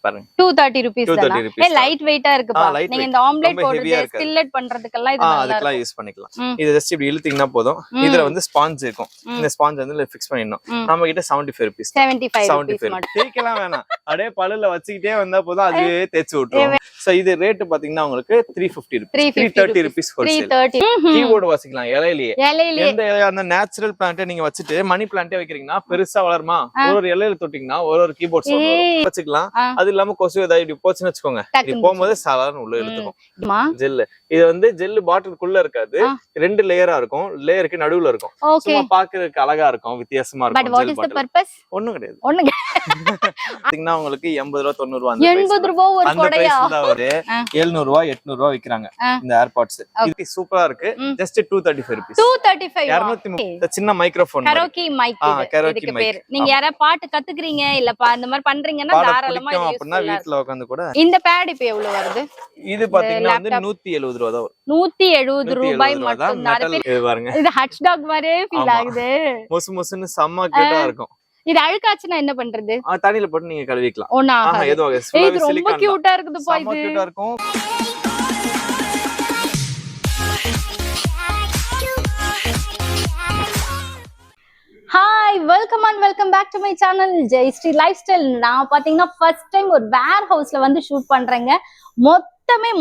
பாருங்க 230 rupees 230 தானா rupees light வெயிட்டா இருக்குப்பா நீங்க இந்த ஆம்லெட் போடுறது ஸ்கில்லட் பண்றதுக்கெல்லாம் இது நல்லா அதுக்கெல்லாம் யூஸ் பண்ணிக்கலாம் இது ஜஸ்ட் இப்படி இழுத்தீங்கன்னா போதும் இதுல வந்து ஸ்பாஞ்ச் இருக்கும் இந்த ஸ்பாஞ்ச் வந்து ஃபிக்ஸ் பண்ணிடணும் நம்ம கிட்ட 75 rupees 75 தேய்க்கலாம் வேணாம் அப்படியே பல்லுல வச்சுக்கிட்டே வந்தா போதும் அதுவே தேய்ச்சு விட்டுரும் சோ இது ரேட் பாத்தீங்கன்னா உங்களுக்கு 350 rupees 330 rupees ஹோல்சேல் கீபோர்டு வாசிக்கலாம் இலையிலேயே எந்த அந்த நேச்சுரல் பிளான்ட் நீங்க வச்சுட்டு மணி பிளான்ட்டே வைக்கிறீங்கன்னா பெருசா வளருமா ஒரு இலையில தொட்டிங்கன்னா ஒரு கீபோர்ட் சவுண்ட் வச்சுக்கலாம் அது இல்லாம கொசு ஏதாவது இப்படி போச்சுன்னு வச்சுக்கோங்க இப்படி போகும்போது சாதாரண உள்ள இழுத்துக்கும் ஜெல்லு இது வந்து ஜெல்லு பாட்டிலுக்குள்ள இருக்காது 2 லேயரா இருக்கும் லேயருக்கு நடுவுல இருக்கும் சும்மா பாக்குறதுக்கு அழகா இருக்கும் வித்தியாசமா இருக்கும் ஒண்ணும் கிடையாது பாத்தீங்கன்னா உங்களுக்கு 80 ரூபா 90 ரூபா 80 ரூபாய் ஒரு கொடையா 700 ரூபா 800 ரூபா விக்கிறாங்க இந்த ஏர்பாட்ஸ் இது சூப்பரா இருக்கு ஜஸ்ட் 235 rupees 235 சின்ன மைக்ரோஃபோன் கரோக்கி மைக் இதுக்கு பேர் நீங்க யாரா பாட்டு கத்துக்கிறீங்க இல்ல அந்த மாதிரி பண்றீங்கன்னா தாராளமா யூஸ் பண்ணலாம் வீட்ல உட்கார்ந்து கூட இந்த பேட் இப்போ எவ்வளவு வருது இது பாத்தீங்கன்னா வந்து 170 ரூபாய் தான் வரும் 170 ரூபாய் மட்டும் பாருங்க இது ஹட்ச் டாக் மாதிரியே ஃபீல் ஆகுது மொசு மொசுன்னு செம்ம கியூட்டா இருக்கும் இது அழுக்காச்சுனா என்ன பண்றது தண்ணில போட்டு நீங்க கழுவிக்கலாம் இது ரொம்ப கியூட்டா இருக்குது பா இது கியூட்டா இருக்கும் hi welcome back to my channel Jayashree lifestyle. நான் பாத்தீங்கன்னா ஃபர்ஸ்ட் டைம் ஒரு வேர் ஹவுஸ்ல வந்து ஷூட் பண்றேங்க.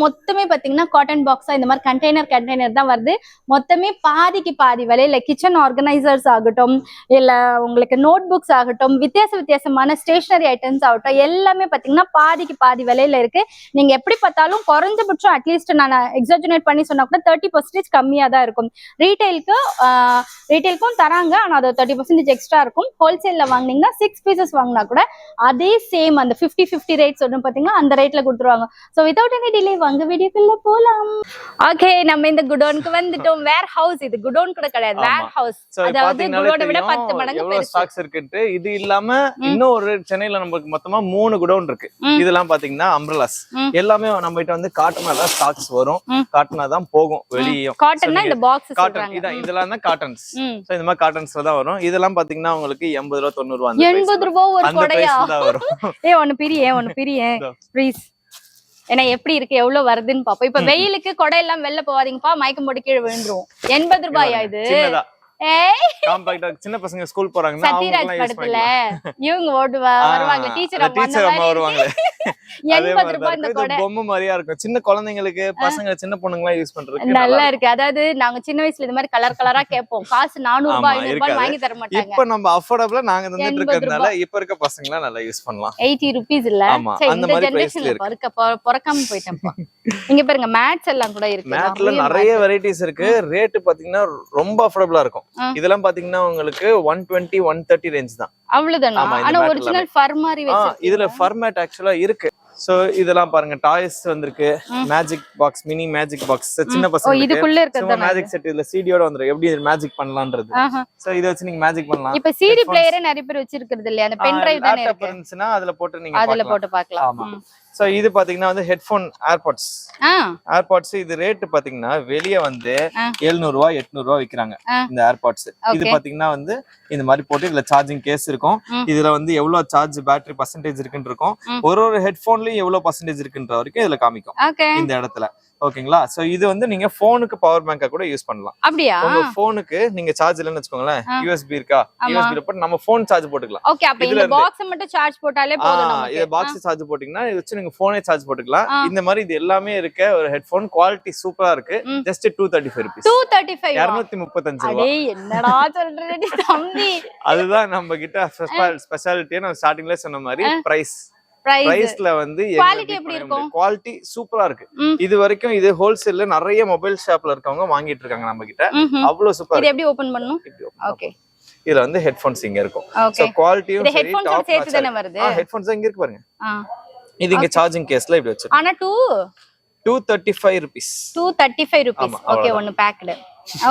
மொத்தமே பாத்தீங்கன்னா காட்டன் பாக்ஸா இந்த மாதிரி கண்டெய்னர் தான் வருது. மொத்தமே பாதிக்கு பாதி விலையில கிச்சன் ஆர்கனைசர்ஸ் ஆகட்டும் இல்ல உங்களுக்கு நோட் புக்ஸ் ஆகட்டும் வித்தியாசமான ஸ்டேஷனரி ஐட்டம்ஸ் ஆகட்டும் எல்லாமே பாத்தீங்கன்னா பாதிக்கு பாதி விலையில இருக்கு. நீங்க எப்படி பார்த்தாலும் குறைஞ்சபட்சம் அட்லீஸ்ட் நான் எக்ஸாஜுனேட் பண்ணி சொன்னா கூட 30% கம்மியா தான் இருக்கும். ரீட்டைலுக்கும் தராங்க, ஆனா அது 30% எக்ஸ்ட்ரா இருக்கும். ஹோல்சேல்ல வாங்கினீங்கன்னா 6 பீசஸ் வாங்கினா கூட அதே சேம் அந்த 50 ரேட்ஸ் ஒன்று பாத்தீங்கன்னா அந்த ரேட்ல கொடுத்துருவாங்க. ஸோ வித்வுட் எனி டிலே வாங்க வீடியோக்குள்ள போலாம். ஓகே, நம்ம இந்த குடோனுக்கு வந்துட்டோம். வேர் ஹவுஸ், இது குடோன் கூட கிடையாது, வேர் ஹவுஸ். அதாவது குடோனை விட 10 மடங்கு பெருசு ஸ்டாக்ஸ் இருக்குன்னு. இது இல்லாம இன்னும் ஒரு சென்னையில நமக்கு மொத்தமா 3 குடோன் இருக்கு. இதெல்லாம் பாத்தீங்கன்னா அம்ப்ரெல்லாஸ் எல்லாமே நம்ம கிட்ட வந்து காட்டனா தான் ஸ்டாக்ஸ் வரும், காட்டனா தான் போகும் வெளியே. காட்டன்னா இந்த பாக்ஸ் காட்டன் இதெல்லாம் தான் காட்டன்ஸ். சோ இந்த மாதிரி காட்டன்ஸ்ல தான் வரும். இதெல்லாம் பாத்தீங்கன்னா உங்களுக்கு 80 ரூபா 90 ரூபா 80 ரூபாய் ஒரு கொடையா வரும். ஒன்னு பிரிய ப்ளீஸ். ஏன்னா எப்படி இருக்கு எவ்வளவு வருதுன்னு பாப்போம். இப்ப வெயிலுக்கு கொடை எல்லாம் வெளில போவாதீங்கப்பா, மயக்கம் போட்டு கீழே விழுந்துரும். 80 ரூபாயா இது? சின்ன பசங்க ஸ்கூல் போறாங்கன்னா சத்யராஜ் படத்துல இவங்க வருவாங்க, டீச்சர் அம்மா வருவாங்க. 80 ரூபாய் இந்த கொடை பொம்மை மாதிரியா இருக்கும். சின்ன குழந்தைங்களுக்கு பசங்க சின்ன பொண்ணுங்களா யூஸ் பண்றதுக்கு நல்லா இருக்கு. அதாவது நாங்க சின்ன வயசுல இந்த மாதிரி கலரா கேட்போம். காசு 400 ரூபாய் 500 ரூபாய் வாங்கி தர மாட்டாங்க. இப்ப நம்ம அஃபோர்டபிளா நாங்க தந்துட்டு இருக்கறதுனால இப்ப இருக்க பசங்க எல்லாம் நல்லா யூஸ் பண்ணலாம். 80 ரூபீஸ் இல்ல அந்த மாதிரி ஜெனரேஷன்ல பொறக்காம போயிட்டேன்ப்பா. இங்க பாருங்க மேட்ஸ் எல்லாம் கூட இருக்கு. மேட்ல நிறைய வெரைட்டிஸ் இருக்கு. ரேட் பாத்தீங்கன்னா ரொம்ப அஃபோர்டபிளா இருக்கும். இதெல்லாம் பாத்தீங்கன்னா உங்களுக்கு 120 130 ரேஞ்ச் தான். அவ்வளவுதானா? ஆனா ஒரிஜினல் ஃபர் மாதிரி வெச்சிருக்கீங்க. இதுல ஃபர் மேட் ஆக்சுவலா இருக்கு. சோ இதெல்லாம் பாருங்க, டாய்ஸ் வந்திருக்கு, magic box, mini magic box, சின்ன பசங்களுக்கு இதுக்குள்ள இருக்குதா மேஜிக் செட். இதுல சிடியோட வந்துரும், எப்படி மேஜிக் பண்ணலாம்ன்றது. சோ இத வச்சு நீங்க மேஜிக் பண்ணலாம். இப்ப சிடி பிளேயரே நிறைய பேர் வச்சிருக்கிறது இல்லையா? அந்த பென் டிரைவ் தானே இருக்கு. இருந்துச்சுனா அதுல போட்டு நீங்க பார்க்கலாம். சோ இது பாத்தீங்கன்னா வந்து ஹெட்போன் ஏர்பாட்ஸ். இது ரேட் பாத்தீங்கன்னா வெளிய வந்து 700 ரூபாய் 800 ரூபாய் விக்கிறாங்க இந்த ஏர்பாட்ஸ். இது பாத்தீங்கன்னா வந்து இந்த மாதிரி போட்டு இதுல சார்ஜிங் கேஸ் இருக்கும். இதுல வந்து எவ்வளவு சார்ஜ் பேட்டரி பர்சன்டேஜ் இருக்குன்னு இருக்கும். ஒரு ஹெட்போன்லயும் எவ்வளவு பர்சன்டேஜ் இருக்குன்ற வரைக்கும் இதுல காமிக்கும் இந்த இடத்துல. ஓகேங்களா? சோ இது வந்து நீங்க போனுக்கு பவர் பேங்கா கூட யூஸ் பண்ணலாம். அப்படியே உங்க போனுக்கு நீங்க சார்ஜ் இல்லன்னு வெச்சுக்கோங்களேன், யூஎஸ்பி இருக்கா, யூஎஸ்பி போட்டு நம்ம போன் சார்ஜ் போட்டுக்கலாம். ஓகே, அப்ப இந்த பாக்ஸ் மட்டும் சார்ஜ் போட்டாலே போதும் நமக்கு. இந்த பாக்ஸ் சார்ஜ் போட்டீங்கன்னா இது வச்சு நீங்க போனே சார்ஜ் போட்டுக்கலாம். இந்த மாதிரி இது எல்லாமே இருக்க ஒரு ஹெட்போன் குவாலிட்டி சூப்பரா இருக்கு. Just 235 rupees. 235 ரூபாய். டேய் என்னடா சொல்றீங்க தம்பி? அதுதான் நம்ம கிட்ட ஸ்பெஷாலிட்டி. நான் ஸ்டார்டிங்ல சொன்ன மாதிரி பிரைஸ்ல வந்து குவாலிட்டி எப்படி இருக்கும்? குவாலிட்டி சூப்பரா இருக்கு. இது வரைக்கும் இது ஹோல்சேல்ல நிறைய மொபைல் ஷாப்ல இருக்கவங்க வாங்கிட்டு இருக்காங்க நம்ம கிட்ட. அவ்வளவு சூப்பரா. இது எப்படி ஓபன் பண்ணனும்? ஓகே, இதுல வந்து ஹெட்போன்ஸ் இங்க இருக்கும். சோ குவாலிட்டியும் சரி, ஹெட்போன்ஸ் சேர்த்து தான வருது. ஹெட்போன்ஸ் இங்க இருக்கு பாருங்க. இது இங்க சார்ஜிங் கேஸ்ல இப்படி வச்சிருக்கோம். ஆனா 235 rupees. 235 rupees. ஓகே, ஒன்னு பேக்டு.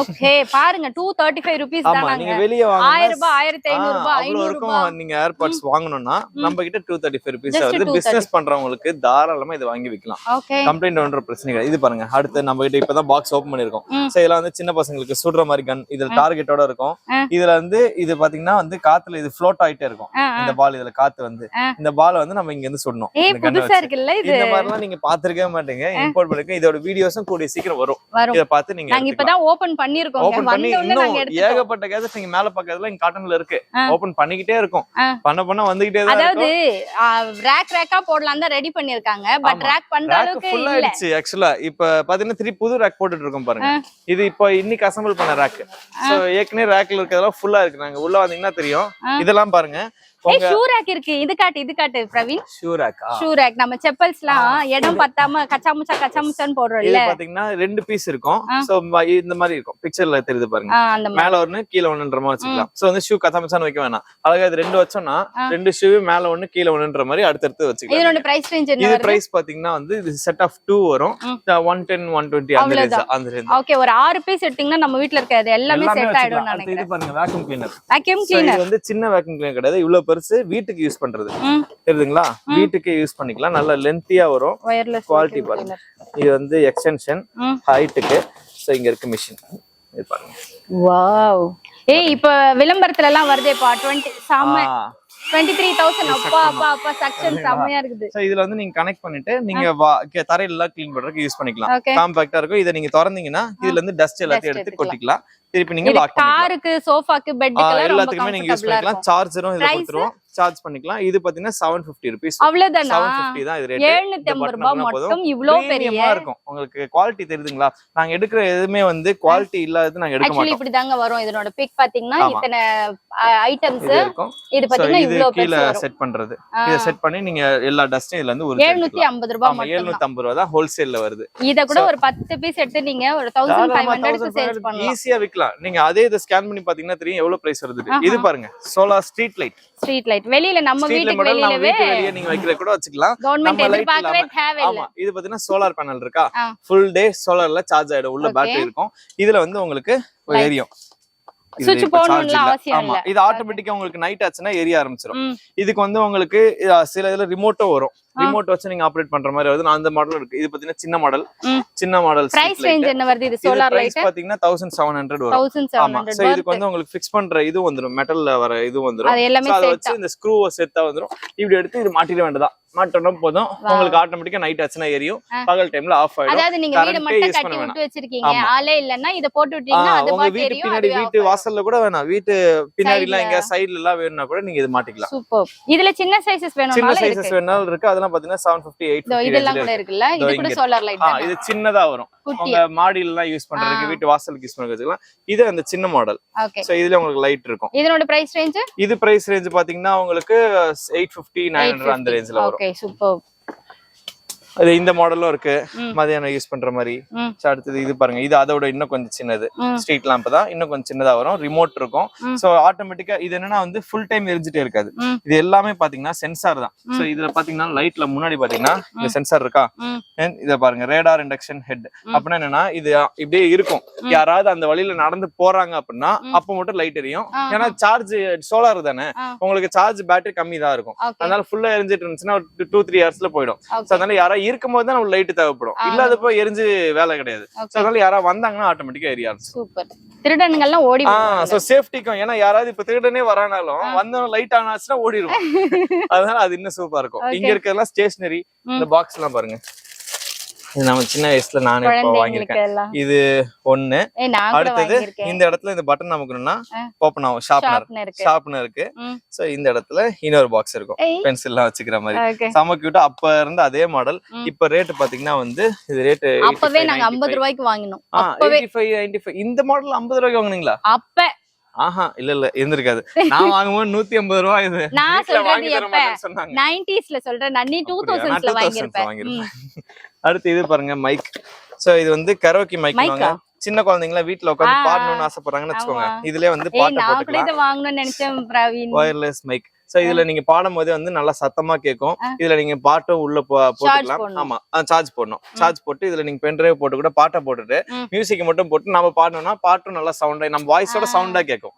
ஓகே பாருங்க 235 ரூபீஸ் ஆமா தானாங்க. நீங்க வெளிய 1000 ரூபாய் 1500 ரூபாய் அவ்வளவு 500 இருக்கும். ரூபாய் நீங்க ஏர்பாட்ஸ் வாங்கணும்னா நம்ம கிட்ட 235 ரூபீஸ் Just வருது. 230. பிசினஸ் பண்றவங்களுக்கு தாராளமா இது வாங்கி விக்கலாம். ஓகே கம்ப்ளைண்ட் ஒன்ற பிரச்சனை கிடையாது. இது பாருங்க அடுத்து நம்ம கிட்ட இப்பதான் பாக்ஸ் ஓபன் பண்ணிருக்கோம். சோ இதெல்லாம் வந்து சின்ன பசங்களுக்கு சுடுற மாதிரி கன், இதுல டார்கெட்டோட இருக்கும். இதுல வந்து இது பாத்தீங்கன்னா வந்து காத்துல இது ஃப்ளோட் ஆயிட்டே இருக்கும். இந்த பால் இதுல காத்து வந்து இந்த பால் வந்து நம்ம இங்க இருந்து சுடணும். ஏய் புதுசா இருக்குல்ல இது. இந்த மாதிரிலாம் நீங்க பாத்துக்கவே மாட்டீங்க. இம்போர்ட் பண்ணிருக்கேன். இதோட வீடியோஸும் கூடிய சீக்கிரம் வரும். இத பார்த்து நீங்க நாங்க இப்பதான் ஓபன் பண்ணிருக்கோம். ஓபன் பண்ணி இன்னும் ஏகப்பட்ட கேஜெட்ஸ் நீங்க மேல பக்கத்துல இங்க காட்டன்ல இருக்கு. ஓபன் பண்ணிக்கிட்டே இருக்கும். பண்ண வந்துகிட்டே தான் அதாவது ரேக்கா போடலாம் தான் ரெடி பண்ணிருக்காங்க. பட் ரேக் பண்ற அளவுக்கு ஃபுல் ஆயிடுச்சு. ஆக்சுவலா இப்ப பாத்தீங்கன்னா 3 புது ரேக் போட்டுட்டு இருக்கோம் பாருங்க. இது இப்ப இன்னைக்கு அசெம்பிள் பண்ண ரேக். சோ ஏற்கனவே ரேக்ல இருக்கதெல்லாம் ஃபுல்லா இருக்கு. நாங்க உள்ள வந்தீங்கன்னா தெரியும். இதெல்லாம் பாருங்க. ஏய் ஷூ ரேக் இருக்கு. இது காட்டு Praveen. Shoe Rekha? Shoe rack நம்ம செப்பல்ஸ்லாம் இடம் பத்தாம கச்சாமுச்சான்னு போடுறோம்ல. இது பாத்தீங்கன்னா 2 பீஸ் இருக்கும். சோ இந்த மாதிரி இருக்கும். பிக்சர்ல தெரியுது பாருங்க. மேல ஒன்னு கீழ ஒண்ணுன்ற மாதிரி வச்சுக்கலாம். சோ வந்து ஷூ கச்சாமுச்சான்னு வைக்க வேணாம். அழகா இது 2 வச்சோம்னா 2 ஷூ மேல ஒன்னு கீழ ஒண்ணுன்ற மாதிரி அடுத்து வச்சுக்கலாம். இதோட பிரைஸ் ரேஞ்ச் என்ன வருது? இது பிரைஸ் பாத்தீங்கன்னா வந்து இது செட் ஆஃப் 2 வரும். 110 120 அந்த ரேஞ்ச். ஓகே ஒரு 6 பீஸ் எடுத்தீங்கன்னா நம்ம வீட்ல இருக்கிறது எல்லாமே செட் ஆயிடும் நினைக்கிறேன். இது பாருங்க வேக்யூம் கிளீனர். வேக்யூம் கிளீனர் இது வந்து சின்ன வேக்யூம் கிளீனர் கிடையாது. இவ்ளோ பெருசு. வீட்டுக்கு யூஸ் பண்றது தெரியுதுங்களா? வீட்டுக்கு யூஸ் பண்ணிக்கலாம். நல்ல லென்த்தியா வரும். குவாலிட்டி பாருங்க. இது வந்து எக்ஸ்டென்ஷன் ஹைட்டுக்கு. சோ இங்க இருக்கு மிஷின். இது பாருங்க. வாவ். ஏய் இப்ப விளம்பரத்துல எல்லாம் வருதேப்பா 20 சாம 23,000 அப்பா செக்ஷன் செமையா இருக்குது. சோ இதுல வந்து நீங்க கனெக்ட் பண்ணிட்டு நீங்க தரையில எல்லாம் க்ளீன் பண்றதுக்கு யூஸ் பண்ணிக்கலாம். காம்பாக்ட்டா இருக்கும். இத நீங்க திறந்தீங்கன்னா இதுல இருந்து டஸ்ட் எல்லாத்தையும் எடுத்து கொட்டிக்கலாம். திருப்பி நீங்க லாக் பண்ணிக்கலாம். காருக்கு சோஃபாக்கு பெட்டுக்கு எல்லாத்துக்குமே நீங்க யூஸ் பண்ணிக்கலாம். சார்ஜரும் இதுல கொடுத்துருவோம். சார்ஜ் பண்ணிக்கலாம். இது பாத்தீங்கன்னா 750 ரூபீஸ். அவ்வளவுதானா? 750 தான் இது ரேட். 750 ரூபாய் மட்டும். இவ்ளோ பெரிய இருக்கும். உங்களுக்கு குவாலிட்டி தெரியுதுங்களா? நாங்க எடுக்கிற எதுமே வந்து குவாலிட்டி இல்லாதது நாங்க எடுக்க மாட்டோம். एक्चुअली இப்படி தாங்க வரும். இதனோட பிக் பாத்தீங்கன்னா இத்தனை ஐட்டம்ஸ் இது பாத்தீங்கன்னா இவ்ளோ கீழ செட் பண்றது. இத செட் பண்ணி நீங்க எல்லா டஸ்டும் இதுல இருந்து ஒரு 750 ரூபாய் மட்டும். 750 ரூபாய் தான் ஹோல்சேல்ல வருது. இத கூட ஒரு 10 பீஸ் எடுத்து நீங்க ஒரு 1500 க்கு சேல்ஸ் பண்ணலாம். ஈஸியா விக்கலாம். நீங்க அதே இத ஸ்கேன் பண்ணி பாத்தீங்கன்னா தெரியும் எவ்வளவு பிரைஸ் வருது. இது பாருங்க. Solar street light. வெளியில நம்ம வீட்டுக்கு வெளியில நீங்க வைக்கிற கூட வச்சுக்கலாம். கவர்மெண்ட் எதிர்பார்க்கவே தேவையில்லை. ஆமா இது பாத்தீங்கன்னா சோலார் பேனல் இருக்கா? ஃபுல் டே சோலார்ல சார்ஜ் ஆயிடும். உள்ள பேட்டரி இருக்கும். இதுல வந்து உங்களுக்கு எரியும். சுவிட்ச் போடணும்ல அவசியம் இல்ல. இது ஆட்டோமேட்டிக்கா உங்களுக்கு நைட் ஆச்சுனா எரிய ஆரம்பிச்சிரும். இதுக்கு வந்து உங்களுக்கு சில இதுல ரிமோட்டும் வரும். ரிமோட் வச்சு நீங்க ஆபரேட் பண்ற மாதிரி வருது. அந்த மாடல் இருக்கு. இது பாத்தீங்கன்னா சின்ன மாடல் பிரைஸ் ரேஞ்ச் என்ன வருது? இது சோலார் லைட் பாத்தீங்கன்னா 1700 வரும். 1700. சோ இதுக்கு வந்து உங்களுக்கு ஃபிக்ஸ் பண்ற இது வந்துரும். மெட்டல்ல வர இது வந்துரும். அத வச்சு இந்த ஸ்க்ரூவை செட்டா வந்துரும். இப்படி எடுத்து இது மாட்டிட வேண்டியதா. மாட்டணும் போதும். உங்களுக்கு ஆட்டோமேட்டிக்கா நைட் ஆச்சுனா எரியும். பகல் டைம்ல ஆஃப் ஆயிடும். அதாவது நீங்க வீடு மட்டும் கட்டி விட்டு வச்சிருக்கீங்க. ஆளே இல்லன்னா இத போட்டு விட்டீங்கன்னா அது பாட்டு எரியும். பின்னாடி வீட்டு வாசல்ல கூட வேணாம். வீட்டு பின்னாடி எல்லாம் எங்க சைடுல எல்லாம் வேணும்னா கூட நீங்க இது மாட்டிக்கலாம். சூப்பர். இதுல சின்ன சைஸஸ் வேணும்னாலும் இருக்கு. அதெல்லாம் பாத்தீங்கன்னா 750 850 இதெல்லாம் கூட இருக்குல்ல. இது கூட சோலார் லைட் தான். இது சின்னதா வரும். உங்க மாடியில எல்லாம் யூஸ் பண்றதுக்கு வீட்டு வாசலுக்கு யூஸ் பண்றதுக்கு இது அந்த சின்ன மாடல். சோ இதுல உங்களுக்கு லைட் இருக்கும். இதனோட பிரைஸ் ரேஞ்ச்? இது பிரைஸ் ரேஞ்ச் பாத்தீங்கன்னா உங்களுக்கு 850 900 அந்த ரேஞ்ச்ல வரும். Okay super. அது இந்த மாடலும் இருக்கு. மதியானம் யூஸ் பண்ற மாதிரி. அடுத்தது இது பாருங்க. இது அதோட இன்னும் கொஞ்சம் சின்னது. ஸ்ட்ரீட் லாம்ப் தான். இன்னும் கொஞ்சம் சின்னதா வரும். ரிமோட் இருக்கும். சோ ஆட்டோமேட்டிக்கா இது என்னன்னா வந்து ஃபுல் டைம் எரிஞ்சிட்டே இருக்காது. இது எல்லாமே பாத்தீங்கன்னா சென்சார் தான். சோ இதுல பாத்தீங்கன்னா லைட்ல முன்னாடி பாத்தீங்கன்னா இந்த சென்சார் இருக்கா? இத பாருங்க. Radar induction head. அப்படின்னா என்னன்னா இது இப்படியே இருக்கும். யாராவது அந்த வழியில நடந்து போறாங்க அப்படின்னா அப்ப மட்டும் லைட் எரியும். ஏன்னா சார்ஜ் சோலார் தானே. உங்களுக்கு சார்ஜ் பேட்டரி கம்மி தான் இருக்கும். அதனால ஃபுல்லா எரிஞ்சிட்டு இருந்துச்சுன்னா 2-3 ஹவர்ஸ்ல போயிடும். சோ அதனால யாராவது இருக்கும்போது தான் நம்ம லைட் தேவைப்படும். இல்லாதப்போ எரிஞ்சு வேலை கிடையாது. அதனால யாராவது வந்தாங்கன்னா ஆட்டோமேட்டிக்கா எரிய ஆரம்பிச்சு. சூப்பர். திருடனுங்க எல்லாம் ஓடி சோ சேஃப்டிக்கும். ஏன்னா யாராவது இப்ப திருடனே வரானாலும் வந்தவங்க லைட் ஆனாச்சுன்னா ஓடிடுவோம். அதனால அது இன்னும் சூப்பரா இருக்கும். இங்க இருக்கிறதெல்லாம் ஸ்டேஷனரி. இந்த பாக்ஸ் எல்லாம் பாருங்க. இது நம்ம சின்ன வயசுல நானே வாங்கியிருக்கேன். இது ஒண்ணு. அடுத்தது இந்த இடத்துல இந்த பட்டன் நமக்குன்னா ஓபன் ஆகும். ஷார்ப்னருக்கு. சோ இந்த இடத்துல இன்னொரு பாக்ஸ் இருக்கும். பென்சில் எல்லாம் வச்சுக்கிற மாதிரி. செம கியூட்டா. அப்ப இருந்த அதே மாடல். இப்ப ரேட் பாத்தீங்கன்னா வந்து இது ரேட் அப்பவே நாங்க 50 ரூபாய்க்கு வாங்கினோம். 85 95 இந்த மாடல் 50 ரூபாய்க்கு வாங்குனீங்களா? அப்ப இல்ல இருந்திருக்காது. நான் வாங்கும்போது 150 ரூபாய். இது நான் சொல்றது எப்ப 90ஸ்ல சொல்றேன். நான் 2000ஸ்ல வாங்கிருப்பேன். அடுத்து இது பாருங்க மைக். சோ இது வந்து கரோக்கி மைக். சின்ன குழந்தைங்களா வீட்ல உட்கார்ந்து பாடணும்னு ஆசைப்படுறாங்கன்னு வெச்சுக்கோங்க. இதுலயே வந்து பாட்டு போட்டுக்கலாம். நான் கூட இத வாங்கணும்னு நினைச்சேன் பிரவீன். Wireless mic. சோ இதுல நீங்க பாடும் போதே வந்து நல்லா சத்தமா கேட்கும். இதுல நீங்க பாட்டும் உள்ள போட்டுக்கலாம். ஆமா சார்ஜ் போடணும். சார்ஜ் போட்டு இதுல நீங்க பென் டிரைவ் போட்டு கூட பாட்டை போட்டுட்டு மியூசிக் மட்டும் போட்டு நம்ம பாடணும்னா பாட்டும் நல்லா சவுண்டா நம்ம வாய்ஸோட சவுண்டா கேட்கும்.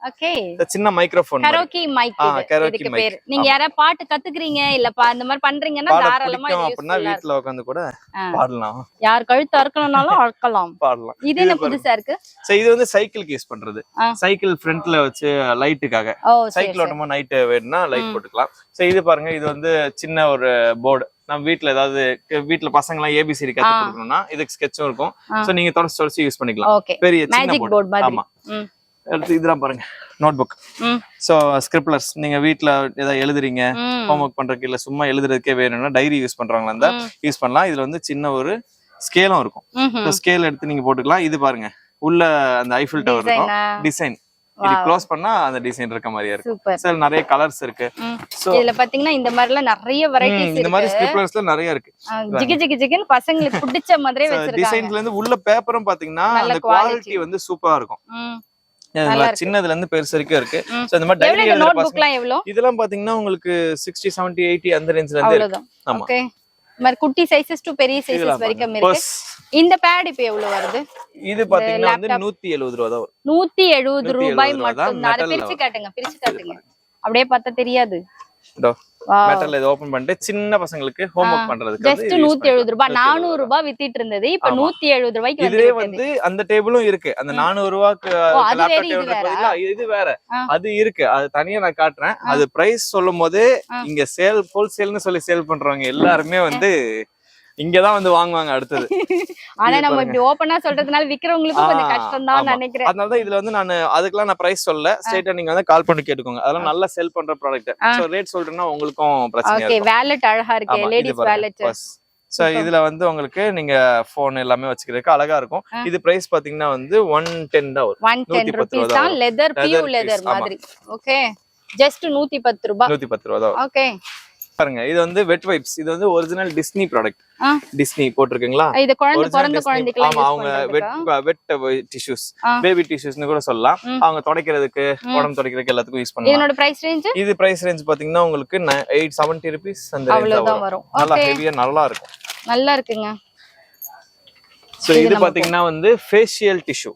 சின்ன மைக்ரோஃபோன் கரோக்கி மைக் இதுக்கு பேர். நீங்க யாரா பாட்டு கத்துக்கிறீங்க இல்ல இந்த மாதிரி பண்றீங்கன்னா தாராளமா அப்படின்னா வீட்ல உட்கார்ந்து கூட பாடலாம். யார் கழுத்து அறுக்கணும்னாலும் அறுக்கலாம், பாடலாம். இது என்ன புதுசா இருக்கு? சோ இது வந்து சைக்கிளுக்கு யூஸ் பண்றது. சைக்கிள் ஃப்ரண்ட்ல வச்சு லைட்டுக்காக. சைக்கிள் ஓட்டும்போது நைட் வேணும்னா லைட் போட்டுக்கலாம். சோ இது பாருங்க, இது வந்து சின்ன ஒரு போர்டு. நம்ம வீட்ல ஏதாவது வீட்ல பசங்க எல்லாம் ஏபிசிடி கத்து கொடுக்கணும்னா இதுக்கு ஸ்கெட்சும் இருக்கும். சோ நீங்க தொடர்ச்சி யூஸ் பண்ணிக்கலாம். பெரிய சின்ன போர்டு. ஆமா. அடுத்து இதெல்லாம் பாருங்க, நோட் புக். சோ ஸ்கிரிப்ட்லர்ஸ் நீங்க வீட்ல ஏதாவது எழுதுறீங்க, ஹோம்வொர்க் பண்றதுக்கு இல்ல சும்மா எழுதுறதுக்கே வேணும்னா டைரி யூஸ் பண்றவங்களா இருந்தா யூஸ் பண்ணலாம். இதுல வந்து சின்ன ஒரு ஸ்கேலும் இருக்கும். ஸ்கேல் எடுத்து நீங்க போட்டுக்கலாம். இது பாருங்க, உள்ள அந்த ஐஃபில் டவர் இருக்கும். டிசைன் இது க்ளோஸ் பண்ணா அந்த டிசைன் இருக்க மாதிரியா இருக்கு. சோ நிறைய கலர்ஸ் இருக்கு. சோ இதுல பாத்தீங்கன்னா இந்த மாதிரிலாம் நிறைய வெரைட்டிஸ் இருக்கு. இந்த மாதிரி ஸ்கிரிப்ட்லர்ஸ்ல நிறைய இருக்கு. ஜிகி ஜிகி ஜிகின்னு பசங்களுக்கு பிடிச்ச மாதிரியே வச்சிருக்காங்க. டிசைன்ஸ்ல இருந்து உள்ள பேப்பரும் பாத்தீங்கன்னா அந்த குவாலிட்டி வந்து சூப்பரா இருக்கும். சின்னதுல இருந்து பெருசு வரைக்கும் இருக்கு. சோ இந்த மாதிரி டைரி நோட் புக்லாம் எவ்வளவு? இதெல்லாம் பாத்தீங்கன்னா உங்களுக்கு 60 70 80 அந்த ரேஞ்ச்ல இருந்து இருக்கு. ஆமா. ஓகே. மாதிரி குட்டி சைஸஸ் டு பெரிய சைஸஸ் வரைக்கும் இருக்கு. இந்த பேட் இப்போ எவ்வளவு வருது? இது பாத்தீங்கன்னா வந்து 170 ரூபாய் தான் வரும். 170 ரூபாய் மட்டும். நான் பிரிச்சு காட்டுங்க. அப்படியே பார்த்தா தெரியாது. மெட்டல் இத ஓபன் பண்ணிட்டு சின்ன பசங்களுக்கு ஹோம்வொர்க் பண்றதுக்கு ஜஸ்ட் 170 ரூபாய். 400 ரூபாய் வித்திட்டு இருந்தது, இப்போ 170 ரூபாய்க்கு இதுவே வந்து அந்த டேபிளும் இருக்கு. அந்த 400 ரூபாய்க்கு லேப்டாப் டேபிள் பதிலா இது வேற அது இருக்கு. அது தனியா நான் காட்டுறேன். அது பிரைஸ் சொல்லும்போது இங்க சேல் ஹோல்சேல்னு சொல்லி சேல் பண்றவங்க எல்லாருமே வந்து இங்கதான் வந்து வாங்குவாங்க அடுத்தது. ஆனா நம்ம இப்படி ஓபனா சொல்றதுனால விக்கிறவங்களுக்கு கொஞ்சம் கஷ்டம் தான் நினைக்கிறேன். அதனால இதுல வந்து நான் அதுக்கெல்லாம் நான் பிரைஸ் சொல்லல. ஸ்ட்ரைட்டா நீங்க வந்து கால் பண்ணி கேட்டுக்கோங்க. அதெல்லாம் நல்லா செல் பண்ற ப்ராடக்ட். சோ ரேட் சொல்றேன்னா உங்களுக்கும் பிரச்சனை இல்ல. ஓகே, வாலெட் அழகா இருக்கு. Ladies wallet. சோ இதுல வந்து உங்களுக்கு நீங்க போன் எல்லாமே வச்சுக்கிறதுக்கு அழகா இருக்கும். இது பிரைஸ் பாத்தீங்கன்னா வந்து 110 தான் வரும். 110 ரூபீஸ் தான். லெதர், பியூர் லெதர் மாதிரி. ஓகே, ஜஸ்ட் 110 ரூபாய். 110 ரூபாய் தான். ஓகே பாருங்க, இது வந்து வெட் வைப்ஸ். இது வந்து ஒரிஜினல் டிஸ்னி ப்ராடக்ட். டிஸ்னி போட்டுருக்கீங்களா? இது குழந்தை பிறந்த குழந்தைகளுக்கு ஆமா, அவங்க வெட் டிஷ்யூஸ், பேபி டிஷ்யூஸ்னு கூட சொல்லலாம். அவங்க துடைக்கிறதுக்கு, உடம்பு துடைக்கிறதுக்கு எல்லாத்துக்கும் யூஸ் பண்ணலாம். இதோட பிரைஸ் ரேஞ்ச்? இது பிரைஸ் ரேஞ்ச் பாத்தீங்கன்னா உங்களுக்கு 870 ரூபீஸ் அந்த ரேஞ்ச்ல வரும். நல்லா ஹெவியா நல்லா இருக்கும். நல்லா இருக்குங்க. சோ இது பாத்தீங்கன்னா வந்து facial tissue,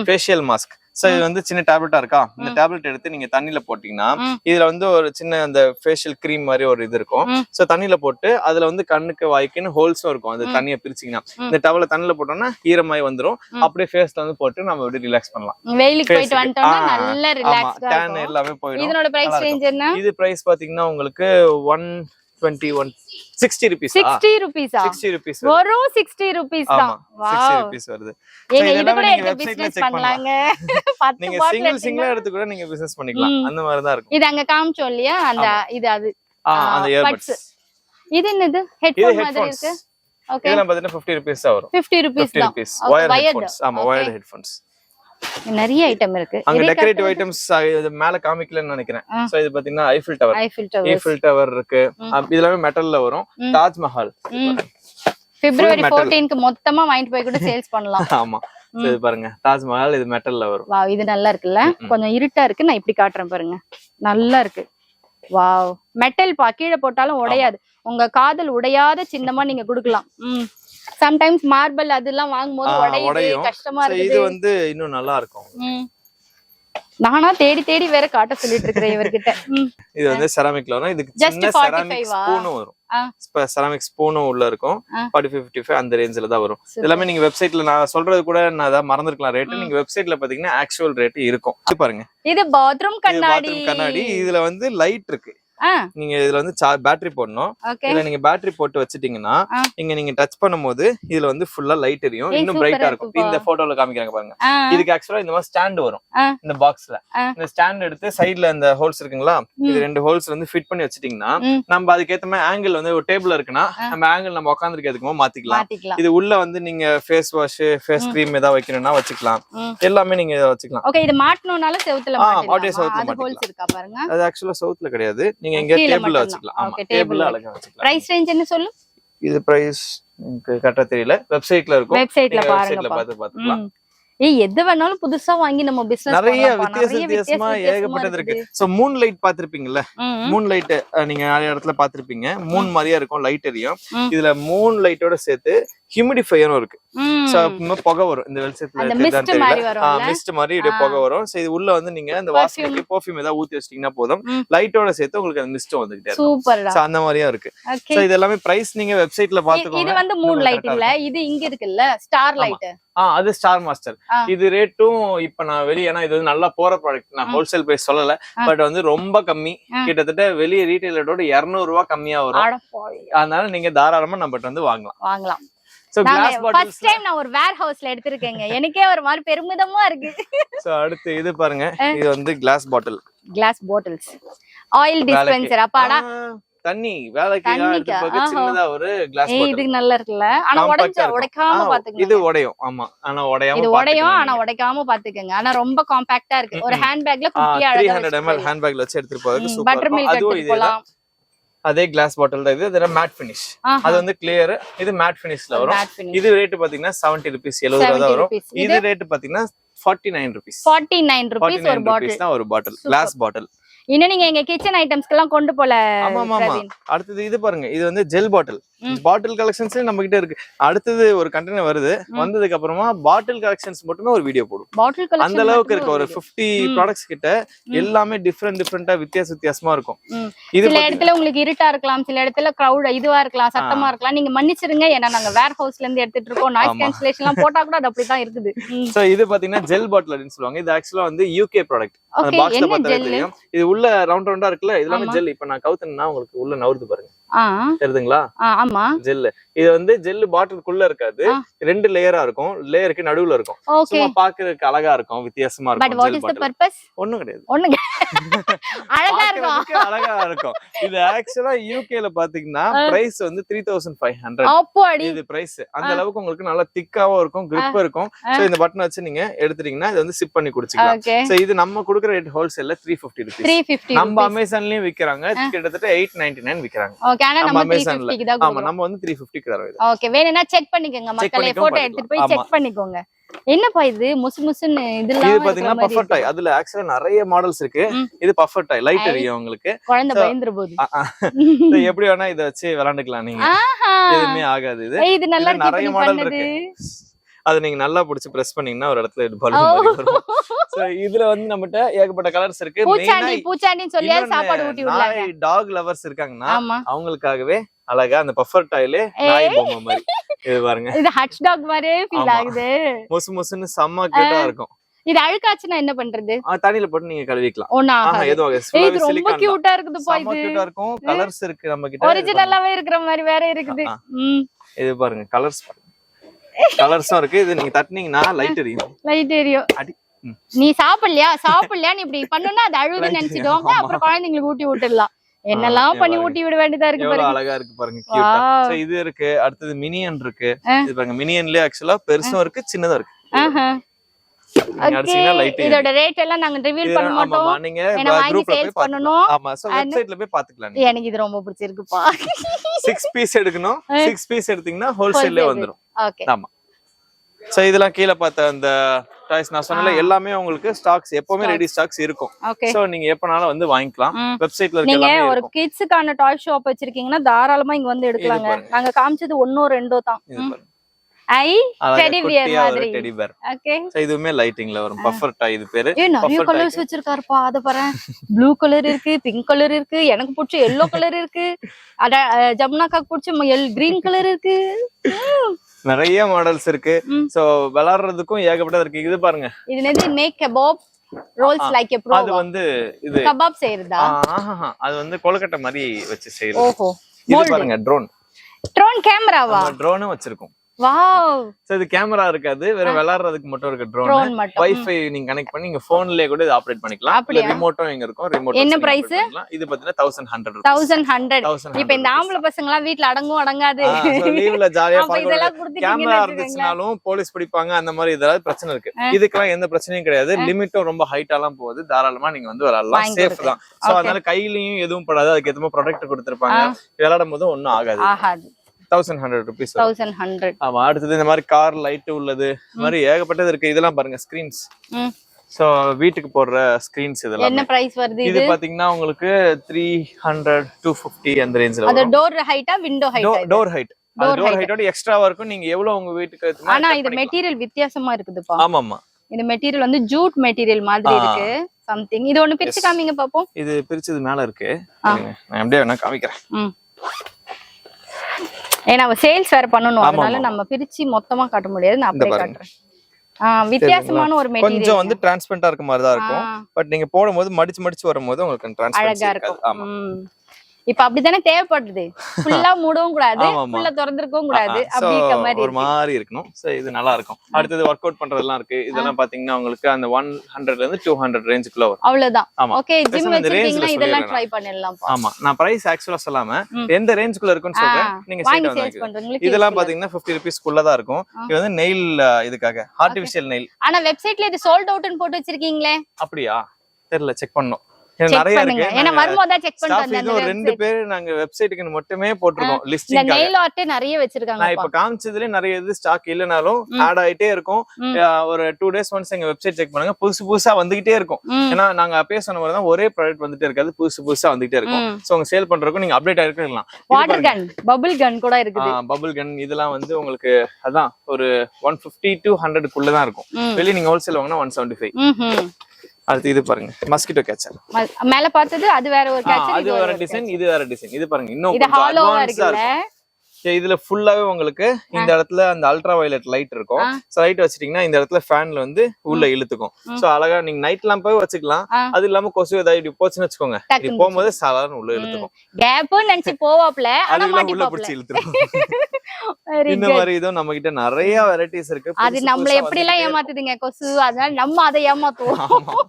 facial mask. So இது வந்து சின்ன டேப்லெட்டா இருக்கா? இந்த டேப்லெட் எடுத்து நீங்க தண்ணியில போட்டீங்கன்னா இதுல வந்து ஒரு சின்ன அந்த ஃபேஷியல் கிரீம் மாதிரி ஒரு இது இருக்கும். சோ தண்ணியில போட்டு அதுல வந்து கண்ணுக்கு வாய்க்குன்னு ஹோல்ஸும் இருக்கும். அந்த தண்ணியை பிரிச்சீங்கன்னா இந்த டவல தண்ணியில போட்டோம்னா ஈரமாய் வந்துரும். அப்படியே ஃபேஸ்ல வந்து போட்டு நம்ம அப்படியே ரிலாக்ஸ் பண்ணலாம். வெயிலுக்கு போயிட்டு வந்துட்டோம்னா நல்ல ரிலாக்ஸ் ஆகும். டேன் எல்லாமே போயிடும். இதோட பிரைஸ் ரேஞ்ச் என்ன? இது பிரைஸ் பாத்தீங்கன்னா உங்களுக்கு 60 ரூபீஸ். 60 ரூபீஸா? 60 ரூபீஸ். வெறும் 60 ரூபீஸ் தான். 60 ரூபீஸ் வருது. ஏங்க இது கூட எடுத்து பிசினஸ் பண்ணலாங்க. 10 நீங்க சிங்கிள் எடுத்து கூட நீங்க பிசினஸ் பண்ணிக்கலாம். அந்த மாதிரி தான் இருக்கும். இது அங்க காமிச்சோம் இல்லையா? அந்த இது அது அந்த இயர்பட்ஸ். இது என்னது? ஹெட்போன் மாதிரி இருக்கு. ஓகே, இதெல்லாம் பாத்தீங்கன்னா 50 ரூபீஸ் தான் வரும். 50 ரூபீஸ் தான். Wired headphones. ஆமா, வயர்ட் ஹெட்போன்ஸ். நிறைய ஐட்டம் இருக்கு. அங்க டெக்கரேட்டிவ் ஐட்டம்ஸ் மேல காமிக்கலன்னு நினைக்கிறேன். சோ இது பாத்தீங்கன்னா ஐஃபில் டவர் இருக்கு. இதெல்லாம் மெட்டல்ல வரும். தாஜ்மஹால் February 14க்கு மொத்தமா வாங்கிட்டு போய் கூட சேல்ஸ் பண்ணலாம். ஆமா, இது பாருங்க, தாஜ்மஹால் இது மெட்டல்ல வரும். வாவ், இது நல்லா இருக்குல்ல? கொஞ்சம் இருட்டா இருக்கு, நான் இப்படி காட்டுறேன் பாருங்க. நல்லா இருக்கு. வாவ், மெட்டல் பா, கீழே போட்டாலும் உடையாது. உங்க காதல் உடையாத சின்னமா நீங்க குடுக்கலாம். சம்டைம்ஸ் மார்பிள் அதெல்லாம் வாங்கும்போது உடையுது, கஷ்டமா இருக்கு. இது வந்து இன்னும் நல்லா இருக்கும். நானா தேடி தேடி வேற காட்ட சொல்லிட்டு இருக்கேன் இவர்கிட்ட. இது வந்து செராமிக்ல வரும். இதுக்கு சின்ன செராமிக் ஸ்பூனும் வரும். செராமிக் ஸ்பூனும் உள்ள இருக்கும். 45-55 அந்த ரேஞ்சில தான் வரும். எல்லாமே நீங்க வெப்சைட்ல நான் சொல்றது கூட நான் அத மறந்துருக்கலாம் ரேட். நீங்க வெப்சைட்ல பாத்தீங்கன்னா ஆக்சுவல் ரேட் இருக்கும். பாருங்க, இது பாத்ரூம் கண்ணாடி. இதுல வந்து லைட் இருக்கு. நீங்க இதுல வந்து பேட்டரி போடணும். இதுல நீங்க பேட்டரி போட்டு வச்சிட்டீங்கன்னா நீங்க டச் பண்ணும்போது இதுல வந்து ஃபுல்லா லைட் எரியும். இன்னும் பிரைட்டா இருக்கும். இந்த போட்டோல காமிக்கிறாங்க பாருங்க. இதுக்கு ஆக்சுவலா இந்த மாதிரி ஸ்டாண்ட் வரும். இந்த பாக்ஸ்ல இந்த ஸ்டாண்ட் எடுத்து சைடுல அந்த ஹோல்ஸ் இருக்குங்களா, இது 2 ஹோல்ஸ் வந்து ஃபிட் பண்ணி வச்சிட்டீங்கன்னா நம்ம அதுக்கேத்த மாதிரி ஆங்கிள் வந்து ஒரு டேபிள் இருக்குன்னா நம்ம ஆங்கிள் நம்ம உட்காந்துருக்கிறதுக்கு மாத்திக்கலாம். இது உள்ள வந்து நீங்க ஃபேஸ் வாஷ், ஃபேஸ் கிரீம் ஏதாவது வைக்கணும்னா வச்சுக்கலாம். எல்லாமே நீங்க வச்சுக்கலாம். ஓகே, இது மாட்டணும்னால செவுத்துல மாட்டலாம். ஹோல்ஸ் இருக்கா பாருங்க. அது ஆக்சுவலா செவுத்துல கிடையாது. நீங்க இங்க டேபிள்ல வச்சுக்கலாம். ஆமா, டேபிள்ல அழகா வச்சுக்கலாம். பிரைஸ் ரேஞ்ச் என்ன சொல்லு? இது பிரைஸ் எனக்கு கரெக்ட்டா தெரியல. வெப்சைட்ல இருக்கும். வெப்சைட்ல பாருங்க. பார்த்துக்கலாம். ஏய் எது வேணாலும் புதுசா வாங்கி நம்ம பிசினஸ் நிறைய வித்தியாசமா ஏகப்பட்டது இருக்கு. சோ மூன் லைட் பாத்திருப்பீங்கல்ல, மூன் லைட் நீங்க நிறைய இடத்துல பாத்திருப்பீங்க. மூன் மாதிரியா இருக்கும், லைட் எரியும். இதுல மூன் லைட்டோட சேர்த்து ஹியூமிடிஃபையரும் இருக்கு. சோ புகை வரும் இந்த வெளிச்சத்துல, மிஸ்ட் மாதிரி இப்படி புகை வரும். சோ இது உள்ள வந்து நீங்க இந்த வாசனைக்கு பெர்ஃப்யூம் ஏதாவது ஊத்தி வச்சிட்டீங்கன்னா போதும், லைட்டோட சேர்த்து உங்களுக்கு அந்த மிஸ்ட் வந்துகிட்டே இருக்கும். சூப்பர்டா. சோ அந்த மாதிரியா இருக்கு. சோ இது எல்லாமே பிரைஸ் நீங்க வெப்சைட்ல பாத்துக்கோங்க. இது வந்து மூன் லைட் இல்ல, இது இங்க இருக்குல்ல ஸ்டார் லைட். அது ஸ்டார் மாஸ்டர். இது ரேட்டும் இப்ப நான் வெளியே, ஏன்னா இது வந்து நல்லா போற ப்ராடக்ட், நான் ஹோல்சேல் பிரைஸ் சொல்லல, பட் வந்து ரொம்ப கம்மி, கிட்டத்தட்ட வெளியே ரீட்டைலரோட 200 ரூபாய் கம்மியா வரும். அதனால நீங்க தாராளமா நம்மகிட்ட வந்து வாங்கலாம். So class bottles first time நான் ஒரு வேர் ஹவுஸ்ல எடுத்துர்க்கேங்க, எனக்கே ஒரு மாதிரி பெருமிதமா இருக்கு. சோ அடுத்து இது பாருங்க, இது வந்து கிளாஸ் பாட்டில்ஸ் ஆயில் டிஸ்பென்சர். அப்பாடா, தண்ணி வேலைக்கு எடுத்துக்க சின்னதா ஒரு கிளாஸ் பாட்டில். இது நல்லா இருக்குல்ல, ஆனா உடைக்காம பாத்துக்கங்க. இது உடையும், ஆமா, ஆனா உடைக்காம பாத்துக்கங்க. ஆனா ரொம்ப காம்பாக்ட்டா இருக்கு, ஒரு ஹேண்ட் பேக்ல குட்டியா 300 ml ஹேண்ட் பேக்ல வச்சு எடுத்துட்டு போறதுக்கு சூப்பரா இருக்கும். அதுவும் இதேதான், அதே கிளாஸ் பாட்டில் தான். இது மேட் ஃபினிஷ், அது வந்து கிளியர். இது மேட் ஃபினிஷ்ல வரும். இது ரேட் பாத்தீங்கன்னா 70 rupees, 70 ரூபாய் வரும். இது ரேட் பாத்தீங்கன்னா 49 rupees ஒரு பாட்டில், கிளாஸ் பாட்டில். இன்னும் நீங்க எங்க கிச்சன் ஐட்டம்ஸ்க்கெல்லாம் கொண்டு போல. ஆமா. அடுத்தது இது பாருங்க, இது வந்து ஜெல் பாட்டில் கலெக்ஷன்ஸ் நம்ம கிட்ட இருக்கு. அடுத்தது ஒரு கண்டெய்னர் வருது, வந்ததுக்கு அப்புறமா பாட்டில் கலெக்ஷன்ஸ் மட்டுமே ஒரு வீடியோ போடும். அந்த அளவுக்கு இருக்கு, ஒரு 50 ப்ராடக்ட்ஸ் கிட்ட, எல்லாமே டிஃபரெண்டா வித்தியாசமா இருக்கும். சில இடத்துல உங்களுக்கு இருட்டா இருக்கலாம், சில இடத்துல கிரவுட் இதுவா இருக்கலாம், சத்தமா இருக்கலாம், நீங்க மன்னிச்சிருங்க, ஏன்னா நாங்க வேர் ஹவுஸ்ல இருந்து எடுத்துட்டு இருக்கோம். நாய்ஸ் கேன்சலேஷன் எல்லாம் போட்டா கூட அது அப்படிதான் இருக்குது. சோ இது பாத்தீங்கன்னா ஜெல் பாட்டில் அப்படின்னு சொல்லுவாங்க. இது ஆக்சுவலா வந்து யூகே ப்ராடக்ட். அந்த பாக்ஸ்ல பார்த்தா தெரியும், இது உள்ள ரவுண்டா இருக்குல்ல, இதெல்லாம் ஜெல். இப்ப நான் கவுத்தனா உங்களுக்கு உள்ள நவுறுது பாருங்க, தெரியுதுங்களா? ஆமா, ஜெல். இது வந்து ஜெல் பாட்டிலுக்குள்ள இருக்காது, 2 லேயரா இருக்கும், லேயருக்கு நடுவுல இருக்கும். சும்மா பாக்குறதுக்கு அழகா இருக்கும், வித்தியாசமா இருக்கும். But what is the purpose? ஒண்ணும் கிடையாது, அழகா இருக்கும். இது ஆக்சுவலா யூகேல பாத்தீங்கன்னா பிரைஸ் வந்து 3500. இது பிரைஸ் அந்த அளவுக்கு உங்களுக்கு நல்லா திக்காவும் இருக்கும், கிரிப் இருக்கும். சோ இந்த பட்டன் வச்சு நீங்க எடுத்துட்டீங்கன்னா இது வந்து சிப் பண்ணி குடிச்சுக்கலாம். சோ இது நம்ம கொடுக்குற ரேட் ஹோல்சேல்ல 350 rupees. நம்ம அமேசான்லயும் விக்கிறாங்க, கிட்டத்தட்ட 899 விக்கிறாங்க. நம்ம அமேசான்ல. ஆமா, நம்ம வந்து 350 தரோம். இது ஓகே, வேணும்னா செக் பண்ணிக்கங்க மக்களே, போட்டோ எடுத்துட்டு போய் செக் பண்ணிக்கோங்க. என்னப்பா இது முசுமுசுன்னு இதெல்லாம்? இது பாத்தீங்கன்னா பஃபர் டாய். அதுல ஆக்சுவலா நிறைய மாடல்ஸ் இருக்கு. இது பஃபர் டாய், லைட் எரியும் உங்களுக்கு, குழந்தை பயந்துற போது. எப்படி வேணா இத வச்சு விளையாண்டுக்கலாம் நீங்க, எதுவுமே ஆகாது. இது நல்லா நிறைய மாடல் இருக்கு. அது நீங்க நல்லா புடிச்சு பிரஸ் பண்ணீங்கன்னா ஒரு இடத்துல பலூன் வரும். சோ இதுல வந்து நம்மட்ட ஏகப்பட்ட கலர்ஸ் இருக்கு. பூச்சாண்டின்னு சொல்லியா சாப்பாடு ஊட்டி விடுறாங்க. டாக் லவர்ஸ் இருக்காங்கன்னா அவங்களுக்காகவே அழகா அந்த பஃபர் டாய்ல நாய் பொம்மை மாதிரி இது பாருங்க. இது ஹட்ச் டாக் மாதிரியே ஃபீல் ஆகுது. முசுமுசுன்னு செம்ம கியூட்டா இருக்கும். இது அழுக்காச்சுனா என்ன பண்றது? தண்ணில போட்டு நீங்க கழுவிக்கலாம். இது ரொம்ப கியூட்டா இருக்குது பா. இது கியூட்டா இருக்கும். கலர்ஸ் இருக்கு நம்ம கிட்ட, ஒரிஜினலாவே இருக்கிற மாதிரி வேற இருக்குது. இது பாருங்க, கலர்ஸ் பாருங்க, கலர்ஸும் இருக்கு. இது நீங்க தட்டினீங்கன்னா லைட் எரியும். நீ சாப்பிடலையா நீ இப்படி பண்ணுனா அது அழுது நினைச்சிடுவாங்க, அப்புறம் குழந்தைங்களுக்கு ஊட்டி விட்டுடலாம். என்னெல்லாம் பண்ணி ஊட்டி விட வேண்டியதா இருக்கு பாருங்க. அழகா இருக்கு பாருங்க, கியூட்டா. சோ இது இருக்கு. அடுத்து மினியன் இருக்கு. இது பாருங்க, மினியன்லயே ஆக்சுவலா பெருசும் இருக்கு, சின்னதா இருக்கு. இதோட ரேட் எல்லாம் நாங்க ரிவீல் பண்ண மாட்டோம். நீங்க குரூப்ல போய் பண்ணனும். ஆமா, சோ வெப்சைட்ல போய் பாத்துக்கலாம். எனக்கு இது ரொம்ப பிடிச்சிருக்குப்பா. 6 பீஸ் எடுக்கணும். 6 பீஸ் எடுத்தீங்கன்னா ஹோல்சேல்ல வந்துரும். ஓகே, ஆமா. சோ இதெல்லாம் கீழ பார்த்த அந்த டாய்ஸ் நான் சொன்னல, எல்லாமே உங்களுக்கு ஸ்டாக்ஸ் எப்பவுமே ரெடி ஸ்டாக்ஸ் இருக்கும். சோ நீங்க எப்பனாலும் வந்து வாங்கிக்கலாம். வெப்சைட்ல இருக்க எல்லாமே. நீங்க ஒரு கிட்ஸ்க்கான டாய் ஷாப் வச்சிருக்கீங்கன்னா தாராளமா இங்க வந்து எடுக்கலாங்க. நாங்க காமிச்சது 1 2 தான். ஐ டெடி பியர் மாதிரி. Teddy bear. ஓகே. சோ இதுவுமே லைட்டிங்ல வரும். பஃபர் டாய் இது பேரு. நிறைய கலர்ஸ் வச்சிருக்காருப்பா. அத பாரு. ப்ளூ கலர் இருக்கு, பிங்க் கலர் இருக்கு, எனக்கு பிடிச்ச yellow கலர் இருக்கு, அட ஜமுனாக்கு பிடிச்ச கிரீன் கலர் இருக்கு. நிறைய மாடல்ஸ் இருக்கு. சோ விளையாடுறதுக்கும் ஏகப்பட்டது இருக்கு. இது பாருங்க, இது என்னது மேக் கபாப் ரோல்ஸ் லைக் எ ப்ரோ. அது வந்து இது கபாப் செய்யறதா? அது வந்து கொலக்கட்டை மாதிரி வச்சு செய்யறது. ஓஹோ. இது பாருங்க, ட்ரோன் கேமராவா? ட்ரோனும் வச்சிருக்கோம். வாவ். சோ இது கேமரா இருக்காது, வேற விளையாடுறதுக்கு மட்டும் இருக்கு. ட்ரோன் வைஃபை நீங்க கனெக்ட் பண்ணி நீங்க போன்லயே கூட இது ஆபரேட் பண்ணிக்கலாம். ரிமோட்டும் இங்க இருக்கும். ரிமோட் என்ன பிரைஸ்? இது பாத்தீங்கன்னா 1100. இப்போ இந்த ஆம்பளை பசங்க எல்லாம் வீட்ல அடங்காது. லீவ்ல ஜாலியா பாருங்க. கேமரா இருந்துச்சுனாலும் போலீஸ் பிடிப்பாங்க, அந்த மாதிரி ஏதாவது பிரச்சனை இருக்கு. இதுக்கெல்லாம் எந்த பிரச்சனையும் கிடையாது. லிமிட்டும் ரொம்ப ஹைட்டாலாம் போகுது. தாராளமா நீங்க வந்து விளையாடலாம். சேஃப் தான். சோ அதனால கையிலயும் எதுவும் படாது. அதுக்கு எதுவும் ப்ரொடெக்ட் கொடுத்திருப்பாங்க. விளையாடும் போது ஒண்ணும் ஆகாது. 1100 rupees 1100. ஆமா. அடுத்தது இந்த மாதிரி கார் லைட் உள்ளது, இந்த மாதிரி ஏகப்பட்டது இருக்கு. இதெல்லாம் பாருங்க ஸ்கிரீன்ஸ். சோ வீட்டுக்கு போடுற ஸ்கிரீன்ஸ் இதெல்லாம் என்ன பிரைஸ் வருது? இது பாத்தீங்கன்னா உங்களுக்கு 300 250 அந்த ரேஞ்ச்ல வரும். அது டோர் ஹைட்டா விண்டோ ஹைட்டா? Door height. டோர் ஹைட்டோட எக்ஸ்ட்ராவா இருக்கும். நீங்க எவ்வளவு உங்க வீட்டுக்கு ஏத்துமா. ஆனா இது மெட்டீரியல் வித்தியாசமா இருக்குதுப்பா. ஆமா ஆமா. இந்த மெட்டீரியல் வந்து ஜூட் மெட்டீரியல் மாதிரி இருக்கு சம்திங். இது ஒன்னு பிரிச்சு காமிங்க பாப்போம். இது பிரிச்சது மேல இருக்கு. நான் அப்படியே வேணா காமிக்கிறேன். ஏன்னா சேல்ஸ் வேற பண்ணனும், அதனால நம்ம பிரிச்சு மொத்தமா காட்ட முடியாது. நான் அப்படியே காட்டுறேன். வித்தியாசமான ஒரு மெட்டீரியல். கொஞ்சம் வந்து டிரான்ஸ்பரண்டா இருக்க மாதிரி தான் இருக்கும். பட் நீங்க போடும்போது மடிச்சு வரும்போது உங்களுக்கு டிரான்ஸ்பரன்சி இருக்கும். ஆமா. இப்ப அப்படிதானே தேவைப்படுது. ஃபுல்லா மூடவும் கூடாது, ஃபுல்லா திறந்திருக்கவும் கூடாது. அப்படிங்க மாதிரி ஒரு மாதிரி இருக்கணும். சோ இது நல்லா இருக்கும். அடுத்து வொர்க் அவுட் பண்றதெல்லாம் இருக்கு. இதெல்லாம் பாத்தீங்கன்னா உங்களுக்கு அந்த 100ல இருந்து 200 ரேஞ்சுக்குள்ள வரும். அவ்வளவுதான். ஓகே, ஜிம் வச்சிருக்கீங்கன்னா இதெல்லாம் ட்ரை பண்ணலாம். ஆமா, நான் பிரைஸ் ஆக்சுவலா சொல்லாம எந்த ரேஞ்சுக்குள்ள இருக்குன்னு சொல்றேன். நீங்க சேல்ஸ் பண்றீங்க. இதெல்லாம் பாத்தீங்கன்னா 50 rupees குள்ள தான் இருக்கும். இது வந்து நெயில் இதுக்காக ஆர்டிபிஷியல் நெயில். ஆனா வெப்சைட்ல இது சோல்ட் அவுட்னு போட்டு வச்சிருக்கீங்களே. அப்படியா? தெரியல, செக் பண்ணனும். நிறைய இருக்கு. ஏன்னா வரும்போது செக் பண்ணிட்டு வந்தேன். ஒரு ரெண்டு பேர் நாங்க வெப்சைட்டுக்கு மட்டுமே போட்டுருக்கோம் லிஸ்டிங். இந்த நெயில் ஆர்ட் நிறைய வச்சிருக்காங்க. நான் இப்ப காமிச்சதுல நிறைய இது ஸ்டாக் இல்லனாலும் ஆட் ஆயிட்டே இருக்கும். ஒரு 2 days once எங்க வெப்சைட் செக் பண்ணுங்க, புதுசா வந்துகிட்டே இருக்கும். ஏன்னா நாங்க அப்பயே சொன்ன மாதிரி தான் ஒரே ப்ராடக்ட் வந்துட்டே இருக்காது, புதுசா வந்துட்டே இருக்கும். சோ உங்க சேல் பண்றதுக்கு நீங்க அப்டேட் ஆயிருக்கலாம். வாட்டர் கன், பபிள் கன் கூட இருக்குது. பபிள் கன் இதெல்லாம் வந்து உங்களுக்கு அதான் ஒரு 150 to 100 குள்ள தான் இருக்கும். வெளிய நீங்க ஹோல்சேல் வாங்குனா 175. அடுத்து இது பாருங்க, மஸ்கிட்டோ கேச்சர். மேல பார்த்தது அது வேற ஒரு கேச்சர், இது வேற டிசைன், இது வேற டிசைன். இது பாருங்க, இன்னும் கொஞ்சம் அட்வான்ஸ்டா இருக்கு. இதுல ஃபுல்லாவே உங்களுக்கு இந்த இடத்துல அந்த அல்ட்ரா வயலட் லைட் இருக்கும். சோ லைட் வச்சிட்டீங்கன்னா இந்த இடத்துல ஃபேன்ல வந்து உள்ள இழுத்துக்கும். சோ அழகா நீங்க நைட் லாம்பே வச்சுக்கலாம். அது இல்லாம கொசு ஏதாவது இப்படி போச்சுன்னு வச்சுக்கோங்க, இப்படி போகும்போது சாதாரண உள்ள இழுத்துக்கும். கேப் நினைச்சு போவாப்ல, ஆனா மாட்டி உள்ள பிடிச்சி இழுத்துரும். இந்த மாதிரி இதுவும் நம்ம கிட்ட நிறைய வெரைட்டிஸ் இருக்கு. அது நம்மள எப்படி எல்லாம் ஏமாத்துதுங்க கொசு, அதனால நம்ம அதை ஏமாத்துவோம்.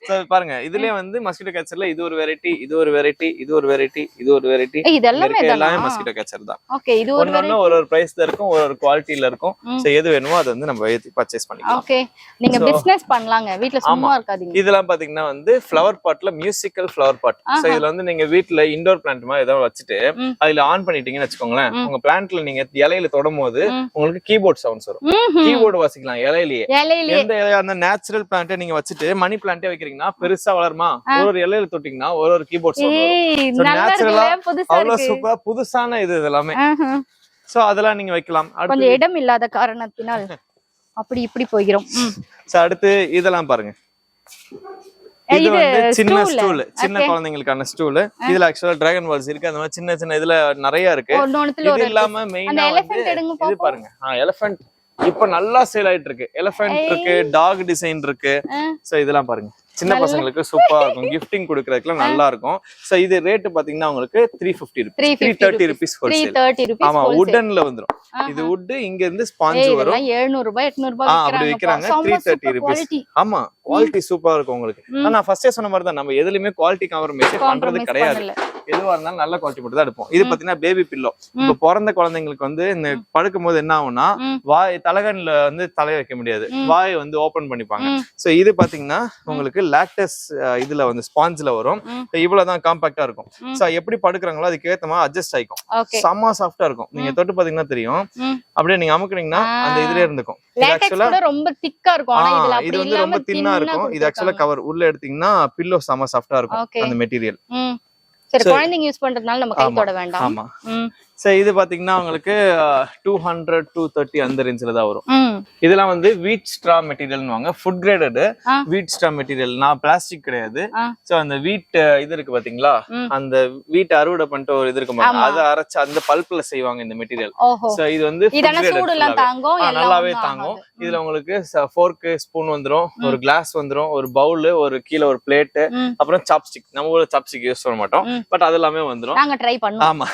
சோ பாருங்க, இதுலயே வந்து மஸ்கிட்டோ கேச்சர்ல இது ஒரு வெரைட்டி, இது ஒரு வெரைட்டி, இது ஒரு வெரைட்டி, இது ஒரு வெரைட்டி. இதெல்லாம் எல்லாமே மஸ்கிட்டோ கேச்சர் தான். ஓகே, இது ஒரு வெரைட்டி. ஒரு பிரைஸ்ல இருக்கும், ஒரு குவாலிட்டில இருக்கும். சோ எது வேணுமோ அது வந்து நம்ம பர்சேஸ் பண்ணிக்கலாம். ஓகே, நீங்க பிசினஸ் பண்ணலாங்க, வீட்ல சும்மா இருக்காதீங்க. இதெல்லாம் பாத்தீங்கன்னா வந்து ஃப்ளவர் பாட்ல மியூசிக்கல் ஃப்ளவர் பாட். சோ இதுல வந்து நீங்க வீட்ல இன்டோர் பிளான்ட் மாதிரி ஏதாவது வச்சுட்டு அதுல ஆன் பண்ணிட்டீங்கன்னு வச்சுக்கோங்களேன், உங்க பிளான்ட்ல நீங்க இலையில தொடும்போது உங்களுக்கு கீபோர்ட் சவுண்ட்ஸ் வரும். கீபோர்ட் வாசிக்கலாம் இலையிலேயே. எந்த அந்த நேச்சுரல் பிளான்ட் நீங்க வச்சுட்டு மணி பிளான்ட் வைக்கிறீங்கன்னா பெருசா வளருமா, ஒரு இலையில தொட்டிங்கன்னா ஒரு கீபோர்ட் சவுண்ட் வரும். நேச்சுரலா அவ்வளவு சூப்பர் புதுசான இது எல்லாமே. சோ அதெல்லாம் நீங்க வைக்கலாம். கொஞ்சம் இடம் இல்லாத காரணத்தினால் அப்படி இப்படி போகிறோம். சோ அடுத்து இதெல்லாம் பாருங்க, இது வந்து சின்ன ஸ்டூல், சின்ன குழந்தைங்களுக்கான ஸ்டூல். இதுல ஆக்சுவலா டிராகன் வால்ஸ் இருக்கு, அந்த மாதிரி சின்ன சின்ன இதுல நிறைய இருக்கு. இது இல்லாம மெயினா இது பாருங்க, எலிஃபண்ட் இப்ப நல்லா சேல் ஆயிட்டு இருக்கு. எலிஃபண்ட் இருக்கு, டாக் டிசைன் இருக்கு. சோ இதெல்லாம் பாருங்க, சின்ன பசங்களுக்கு சூப்பரா இருக்கும், கிஃப்டிங் கொடுக்கறதுக்குலாம் நல்லா இருக்கும். சோ இது ரேட் பாத்தீங்கன்னா உங்களுக்கு 350 rupees, 330 rupees ஹோல்சேல். ஆமா, வுட்டன்ல வந்துரும். இது வுட், இங்க இருந்து ஸ்பாஞ்ச் வரும். 700 ரூபாய் 800 ரூபாய் அப்படி விக்கறாங்க. 330 rupees. ஆமா, குவாலிட்டி சூப்பரா இருக்கும் உங்களுக்கு. நான் ஃபர்ஸ்டே சொன்ன மாதிரி தான், நம்ம எதுலயுமே குவாலிட்டி காம்ப்ரமைஸ் பண்றது கிடையாது. எதுவா இருந்தாலும் நல்ல குவாலிட்டி போட்டு தான் எடுப்போம். இது பாத்தீங்கன்னா பேபி பில்லோ. இப்ப பிறந்த குழந்தைங்களுக்கு வந்து இந்த படுக்கும் போது என்ன ஆகும்னா, வாய் தலகன்ல வந்து தலைய வைக்க முடியாது, வாய் வந்து ஓபன் பண்ணிப்பாங்க. சோ இது பாத்தீங்கன்னா உங்களுக்கு லாக்டஸ் இதுல வந்து ஸ்பாஞ்ச்ல வரும். இவ்வளவுதான் காம்பாக்டா இருக்கும். சோ எப்படி படுக்குறாங்களோ அதுக்கு ஏத்த மாதிரி அட்ஜஸ்ட் ஆயிக்கும். செம்ம சாஃப்டா இருக்கும். நீங்க தொட்டு பாத்தீங்கன்னா தெரியும். அப்படியே நீங்க அமுக்குனீங்கன்னா அந்த இதுல இருந்துக்கும். இது ஆக்சுவலா ரொம்ப திக்கா இருக்கும். ஆனா இதுல அப்படி இது வந்து ரொம்ப தின்னா இருக்கும். இது ஆக்சுவலா கவர் உள்ள எடுத்தீங்கன்னா பில்லோ செம்ம சாஃப்டா இருக்கும் அந்த மெட்டீரியல். சரி, குழந்தைங்க யூஸ் பண்றதுனால நம்ம கை தொட வேண்டாம். ஆமா. சோ இது பாத்தீங்கன்னா உங்களுக்கு 200 230 அந்த ரேஞ்சில தான் வரும். இதெல்லாம் வந்து வீட் ஸ்ட்ரா மெட்டீரியல்னுவாங்க, ஃபுட் கிரேடட் வீட் ஸ்ட்ரா மெட்டீரியல். நான் பிளாஸ்டிக் கிடையாது. சோ அந்த வீட் இது இருக்கு பாத்தீங்களா, அந்த வீட் அறுவடை பண்ணிட்டு ஒரு இது இருக்கு, அதை அரைச்சு அந்த பல்ப்ல செய்வாங்க இந்த மெட்டீரியல். சோ இது வந்து நல்லாவே தாங்கும். இதுல உங்களுக்கு ஃபோர்க் ஸ்பூன் வந்துரும், ஒரு கிளாஸ் வந்துரும், ஒரு பவுல், ஒரு கீழ ஒரு பிளேட், அப்புறம் சாப்ஸ்டிக். நம்ம ஊர்ல சாப்ஸ்டிக் யூஸ் பண்ண மாட்டோம், பட் அது எல்லாமே வந்துரும். நாங்க ட்ரை பண்ணுவோம். ஆமா,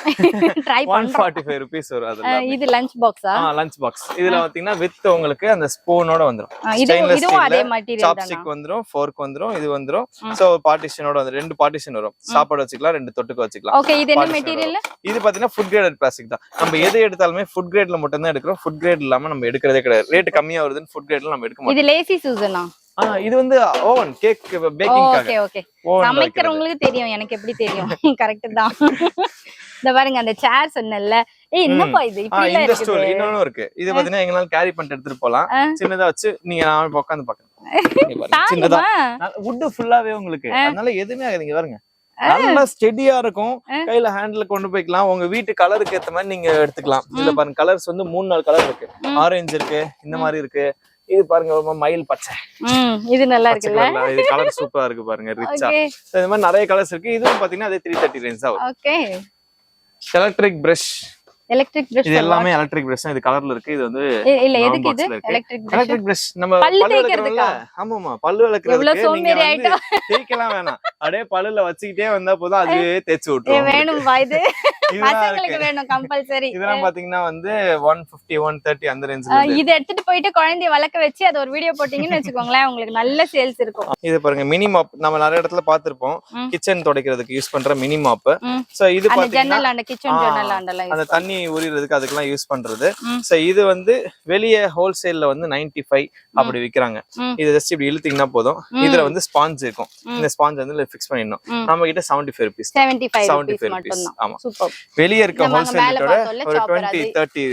ட்ரை 145 rupees வரும். அதெல்லாம் இது லஞ்ச் பாக்ஸா? Lunch box. இதுல பாத்தீங்கன்னா வித் உங்களுக்கு அந்த ஸ்பூனோட வந்துரும். இதுவும் அதே மெட்டீரியல் தான். சாப்ஸ்டிக் வந்துரும், ஃபோர்க் வந்துரும், இது வந்துரும். சோ பார்ட்டிஷனோட வந்து ரெண்டு பார்ட்டிஷன் வரும். சாப்பாடு வச்சுக்கலாம், ரெண்டு தொட்டுக்கு வச்சுக்கலாம். ஓகே, இது என்ன மெட்டீரியல்? இது பாத்தீங்கன்னா ஃபுட் கிரேடட் பிளாஸ்டிக் தான். நம்ம எதை எடுத்தாலுமே ஃபுட் கிரேட்ல மட்டும் தான் எடுக்கிறோம். ஃபுட் கிரேட் இல்லாம நம்ம எடுக்கிறதே கிடையாது. ரேட் கம்மியா வருதுன்னு ஃபுட் கிரேட்ல நம்ம எடுக்க மாட்டோம். இது லேசி சூசனா? இது வந்து ஓவன் கேக் பேக்கிங்காக. ஓகே ஓகே, சமைக்கிறவங்களுக்கு தெரியும், எனக்கு எப்படி தெரியும். கரெக்ட் தான். இந்த பாருங்க, அந்த சேர் சொன்னல, ஏய் என்னப்பா இது இப்படி எல்லாம் இந்த ஸ்டூல் இருக்குது இன்னொன்னு இருக்கு. இது பாத்தீங்கன்னா எங்கனால கேரி பண்ணிட்டு எடுத்துட்டு போலாம். சின்னதா வச்சு நீங்க நான் உட்கார்ந்து பாக்கலாம். சின்னதா வுட் ஃபுல்லாவே உங்களுக்கு, அதனால எதுவுமே ஆகாது. இங்க பாருங்க நல்லா ஸ்டெடியா இருக்கும். கையில ஹேண்டில் கொண்டு போய்க்கலாம். உங்க வீட்டு கலருக்கு ஏத்த மாதிரி நீங்க எடுத்துக்கலாம். இதுல பாருங்க கலர்ஸ் வந்து 3-4 கலர் இருக்கு. ஆரஞ்சு இருக்கு, இந்த மாதிரி இருக்கு. இது பாருங்க ரொம்ப மயில் பச்சை, இது நல்லா இருக்குல்ல. இது கலர் சூப்பரா இருக்கு பாருங்க, ரிச்சா. இந்த மாதிரி நிறைய கலர்ஸ் இருக்கு. இதுவும் பாத்தீங்கன்னா அதே 330 ரேஞ்ச் தான். Okay. Electric brush, electric brush இது எல்லாமே எலக்ட்ரிக் பிரஷ் தான். இது கலர்ல இருக்கு. இது வந்து இல்ல எதுக்கு இது எலக்ட்ரிக் பிரஷ்? நம்ம பல்லு விளக்குறதுல. ஆமாமா, பல்லு விளக்குறதுக்கு நீங்க தேய்க்கலாம் வேணாம். அப்படியே பல்லுல வச்சிட்டே வந்தா போதும், அதுவே தேய்ச்சு விட்டுரும். வேணும் வா, இது பசங்களுக்கு வேணும் கம்பல்சரி. இதெல்லாம் பாத்தீங்கன்னா வந்து 150 130 அந்த ரேஞ்ச்ல. இது எடுத்துட்டு போயிட்டு குழந்தைய வளக்க வச்சு அது ஒரு வீடியோ போட்டீங்கன்னு வெச்சுக்கோங்களேன், உங்களுக்கு நல்ல சேல்ஸ் இருக்கும். இது பாருங்க மினி மாப். நம்ம நிறைய இடத்துல பாத்திருப்போம், கிச்சன் துடைக்கிறதுக்கு யூஸ் பண்ற மினி மாப். சோ இது பாத்தீங்கன்னா ஜன்னல் அந்த கிச்சன் ஜன்னல் அந்த தண்ணி ஊறிறதுக்கு அதுக்கெல்லாம் யூஸ் பண்றது. சோ இது வந்து வெளிய ஹோல்சேல்ல வந்து 95 அப்படி விக்கிறாங்க. இது ஜஸ்ட் இப்படி இழுத்தீங்கன்னா போதும். இதுல வந்து ஸ்பாஞ்ச் இருக்கும். இந்த ஸ்பாஞ்ச் வந்து ஃபிக்ஸ் பண்ணிடணும். நம்ம கிட்ட 75 rupees 75 மட்டும் தான். ஆமா, சூப்பர். வெளிய இருக்க ஹோல்சேலோட ஒரு 20-30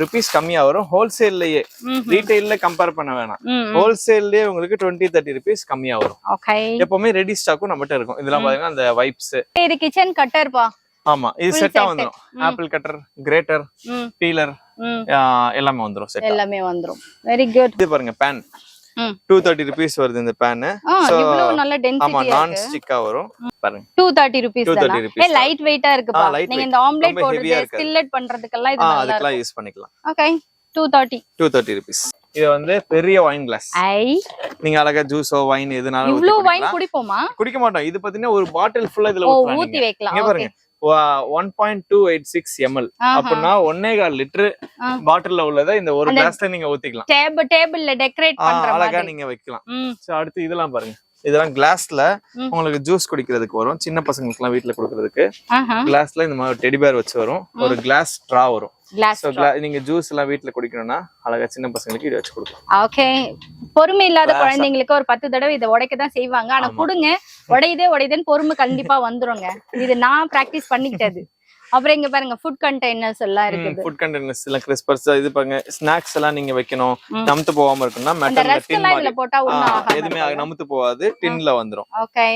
rupees கம்மியா வரும். ஹோல்சேல்லயே, ரீட்டைல்ல கம்பேர் பண்ண வேணாம். ஹோல்சேல்லயே உங்களுக்கு 20-30 rupees கம்மியா வரும். எப்பவுமே ரெடி ஸ்டாக்கும் நம்மகிட்ட இருக்கும். இதெல்லாம் பாத்தீங்கன்னா அந்த வைப்ஸ். இது கிச்சன் கட்டர் பா. ஆமா, இது செட்டா வந்துரும். ஆப்பிள் கட்டர், கிரேட்டர், பீலர் எல்லாமே வந்துரும். செட் எல்லாமே வந்துரும். Very good. இது பாருங்க pan 230 rupees வருது இந்த pan. இவ்வளவு நல்ல டென்சிட்டி. ஆமா, நான் ஸ்டிக்கா வரும் பாருங்க. 230 rupees தானா? லைட் வெயிட்டா இருக்கு பா. நீங்க இந்த ஆம்லெட் போடுறது, ஸ்கில்லட் பண்றதுக்கெல்லாம் இது நல்லா அதுக்கெல்லாம் யூஸ் பண்ணிக்கலாம். ஓகே. 230 rupees. இது வந்து பெரிய வைன் கிளாஸ். நீங்க அழகா ஜூஸோ வைன் எதுனாலும் இவ்ளோ வைன் குடிப்போமா? குடிக்க மாட்டோம். இது பாத்தீங்கன்னா ஒரு பாட்டில் ஃபுல்லா இதுல ஊத்தி வைக்கலாம். இங்க பாருங்க 1.286 ml அப்படின்னா 1.25 லிட்டர் பாட்டில்ல உள்ளத இந்த ஒரு கிளாஸ்ல நீங்க ஊத்திக்கலாம். டேபிள்ல டெக்கரேட் பண்ற மாதிரி அழகா நீங்க வைக்கலாம். சோ அடுத்து இதெல்லாம் பாருங்க. இதெல்லாம் கிளாஸ்ல உங்களுக்கு ஜூஸ் குடிக்கிறதுக்கு வரும். சின்ன பசங்களுக்கு எல்லாம் வீட்டுல குடுக்கிறதுக்கு கிளாஸ்ல இந்த மாதிரி டெடி பேர் வச்சு வரும். ஒரு கிளாஸ் ஸ்ட்ரா வரும். நீங்க ஜூஸ் எல்லாம் வீட்டுல குடிக்கணும்னா அழகா சின்ன பசங்களுக்கு இது வச்சு கொடுக்கலாம். ஓகே. பொறுமை இல்லாத குழந்தைங்களுக்கு ஒரு 10 தடவை இதை உடைக்கதான் செய்வாங்க. ஆனா குடுங்க, உடையுதேன்னு பொறுமை கண்டிப்பா வந்துருங்க. இது நான் பிராக்டிஸ் பண்ணிக்கிட்டது. அப்புறம் இங்க பாருங்க ஃபுட் கண்டெய்னர்ஸ் எல்லாம் இருக்குது. ஃபுட் கண்டெய்னர்ஸ் எல்லாம் கிறிஸ்பர்ஸ் இது பாருங்க. ஸ்நாக்ஸ் எல்லாம் நீங்க வைக்கணும், நமுத்து போகாம இருக்குன்னா மெட்டல்ல டின் இதுல போட்டா எதுமே நமுத்து போகாது, டின்ல வந்துரும். ஓகே.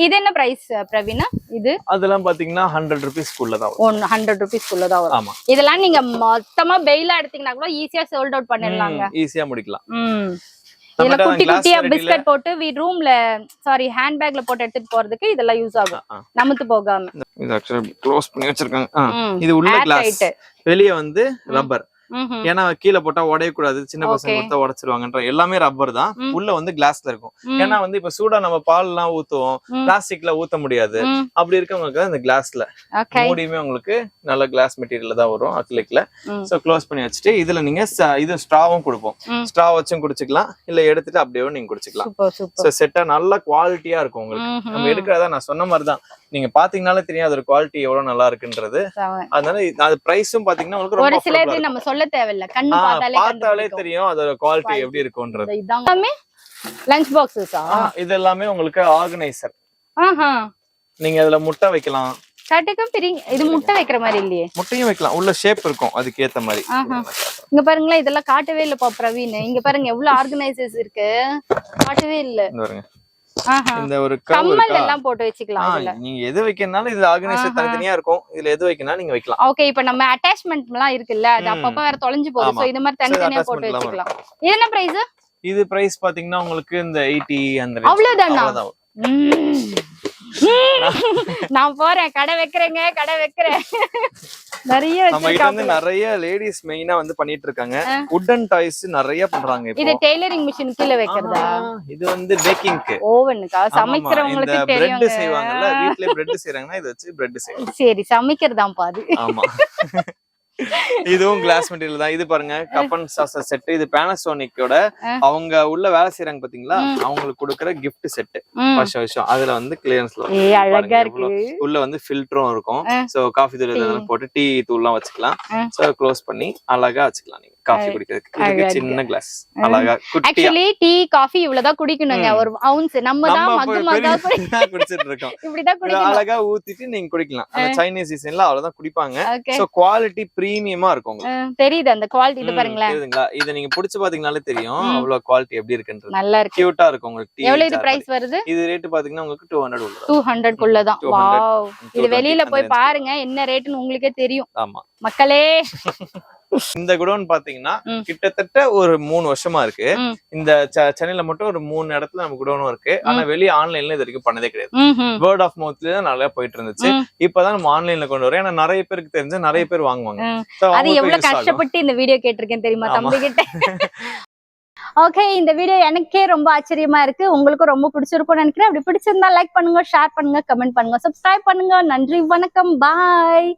இது என்ன பிரைஸ் பிரவீனா? இது அதெல்லாம் பாத்தீங்கன்னா 100 rupees குள்ள தான் வரும். 100 rupees குள்ள தான் வரும். இதெல்லாம் நீங்க மொத்தமா பெயிலா எடுத்தீங்கன்னா கூட ஈஸியா சோல்ட் அவுட் பண்ணிடலாங்க. ஈஸியா முடிக்கலாம். இதுல குட்டி குட்டியா பிஸ்கட் போட்டு ரூம்ல ஹேண்ட் பேக்ல போட்டு எடுத்துட்டு போறதுக்கு இதெல்லாம் யூஸ் ஆகும், நமுத்து போகாம. இது ஆக்சுவலி க்ளோஸ் பண்ணி வச்சிருக்காங்க. இது உள்ள கிளாஸ், வெளிய வந்து ரப்பர். ஏன்னா கீழே போட்டா உடையக்கூடாது, சின்ன பசங்க கொடுத்தா உடைச்சிருவாங்கன்ற எல்லாமே ரப்பர் தான். உள்ள வந்து கிளாஸ்ல இருக்கும். ஏன்னா வந்து இப்ப சூடா நம்ம பால் எல்லாம் ஊத்துவோம், பிளாஸ்டிக்ல ஊத்த முடியாது. அப்படி இருக்கவங்களுக்கு இந்த கிளாஸ்ல மூடியுமே உங்களுக்கு நல்ல கிளாஸ் மெட்டீரியல் தான் வரும், அக்ரிலிக்ல. சோ க்ளோஸ் பண்ணி வச்சுட்டு இதுல நீங்க இது ஸ்ட்ராவும் கொடுப்போம். ஸ்ட்ரா வச்சும் குடிச்சுக்கலாம், இல்ல எடுத்துட்டு அப்படியே நீங்க குடிச்சுக்கலாம். சோ செட்டா நல்ல குவாலிட்டியா இருக்கும் உங்களுக்கு. நம்ம எடுக்கிறதா நான் சொன்ன மாதிரிதான், நீங்க பாத்தீங்கன்னாலே தெரியும் அதோட குவாலிட்டி எவ்வளவு நல்லா இருக்குன்றது. அதனால அது பிரைஸும் பாத்தீங்கன்னா உங்களுக்கு ஒரு சிலது நம்ம சொல்ல தேவையில்லை, கண்ணு பார்த்தாலே தெரியும் அதோட குவாலிட்டி எப்படி இருக்கும்ன்றது. இதாமே லஞ்ச் பாக்ஸஸா? இது எல்லாமே உங்களுக்கு ஆர்கனைசர். நீங்க அதுல முட்டை வைக்கலாம். இது முட்டை வைக்கிற மாதிரி இல்லையே? முட்டையும் வைக்கலாம், உள்ள ஷேப் இருக்கும் அதுக்கு ஏத்த மாதிரி. இங்க பாருங்களேன், இதெல்லாம் காட்டவே இல்லப்பா பிரவீன். இங்க பாருங்க எவ்வளவு ஆர்கனைசர்ஸ் இருக்கு, காட்டவே இல்ல. இந்த ஒரு கம்மல் எல்லாம் போட்டு வச்சுக்கலாம். நீங்க எது வைக்கனாலும் இது ஆர்கனைசர் தனித்தனியா இருக்கும். இதுல எது வைக்கனா நீங்க வைக்கலாம். ஓகே. இப்போ நம்ம அட்டாச்மென்ட் எல்லாம் இருக்குல்ல, அது அப்பப்ப வேற தொலைஞ்சு போகுது. சோ இந்த மாதிரி தனித்தனியா போட்டு வச்சுக்கலாம். இது என்ன பிரைஸ்? இது பிரைஸ் பாத்தீங்கன்னா உங்களுக்கு இந்த 80 அந்த ரேஞ்ச். அவ்வளவுதானா? நான் போறேன், கடை வைக்கிறேங்க, கடை வைக்கிறேன். நிறைய நிறைய லேடிஸ் மெயினா வந்து பண்ணிட்டு இருக்காங்க. வுடன் டாய்ஸ் நிறைய பண்றாங்க. இப்போ இது டெய்லரிங் மிஷின் கீழ வைக்கிறதா? இது வந்து பேக்கிங்க்கு, ஓவனுக்கா, சமைக்கிறவங்களுக்கு தெரியும். பிரெட் செய்வாங்கல்ல, வீட்லயே பிரெட் செய்றாங்கன்னா இத வச்சு பிரெட் செய்வாங்க. சரி, சமைக்கிறதாம் பாது. ஆமா. இதுவும் கிளாஸ் மெட்டீரியல் தான். இது பாருங்க கப்பன் சாசர் செட். இது பேனாசோனிக்கோட அவங்க உள்ள வேலை செய்யறாங்க பாத்தீங்களா, அவங்களுக்கு கொடுக்குற கிஃப்ட் செட் வருஷம். அதுல வந்து கிளியரன்ஸ்ல அழகா இருக்கு. உள்ள வந்து ஃபில்டரும் இருக்கும். சோ காஃபி தூள் இதெல்லாம் போட்டு டீ தூள்லாம் வச்சுக்கலாம். சோ க்ளோஸ் பண்ணி அழகா வச்சுக்கலாம் நீங்க காஃபி குடிக்கிறதுக்கு. இதுக்கு சின்ன கிளாஸ் அழகா குட்டியா. ஆக்சுவலி டீ காஃபி இவ்வளவுதான் குடிக்கணுங்க. ஒரு அவுன்ஸ் நம்ம தான் மகா குடிச்சிட்டு இருக்கோம். இப்படிதான் குடிக்கணும். அழகா ஊத்திட்டு நீங்க குடிக்கலாம். அந்த சைனீஸ் சீசன்ல அவ்வளவுதான் குடிப்பாங்க. சோ குவாலிட்டி பிரீமியமா இருக்கும். தெரியுது அந்த குவாலிட்டி. இது பாருங்களேன். தெரியுதுங்களா? இத நீங்க புடிச்சு பாத்தீங்கனாலே தெரியும் அவ்வளவு குவாலிட்டி எப்படி இருக்குன்றது. நல்லா இருக்கு. கியூட்டா இருக்கும் உங்களுக்கு. எவ்வளவு இது பிரைஸ் வருது? இது ரேட் பாத்தீங்கன்னா உங்களுக்கு 200 உள்ள. 200 குள்ள தான். வாவ். இது வெளியில போய் பாருங்க என்ன ரேட்னு உங்களுக்கே தெரியும். ஆமா மக்களே. இந்த குடோன் பாத்தீங்கன்னா கிட்டத்தட்ட ஒரு 3 வருஷமா இருக்கு. இந்த சென்னையில மட்டும் ஒரு 3 இடத்துல நம்ம குடோனும் இருக்கு. ஆனா வெளியே ஆன்லைன்ல இது வரைக்கும் பண்ணதே கிடையாது. வேர்ட் ஆஃப் மவுத்ல தான் நல்லா போயிட்டு இருந்துச்சு. இப்பதான் நம்ம ஆன்லைன்ல கொண்டு வரோம். ஏன்னா நிறைய பேருக்கு தெரிஞ்சு நிறைய பேர் வாங்குவாங்க. அது எவ்வளவு கஷ்டப்பட்டு இந்த வீடியோ கேட்டிருக்கேன் தெரியுமா தம்பி கிட்ட. ஓகே, இந்த வீடியோ எனக்கே ரொம்ப ஆச்சரியமா இருக்கு. உங்களுக்கும் ரொம்ப பிடிச்சிருக்கும்னு நினைக்கிறேன். அப்படி பிடிச்சிருந்தா லைக் பண்ணுங்க, ஷேர் பண்ணுங்க, கமெண்ட் பண்ணுங்க, சப்ஸ்கிரைப் பண்ணுங்க. நன்றி, வணக்கம், பாய்.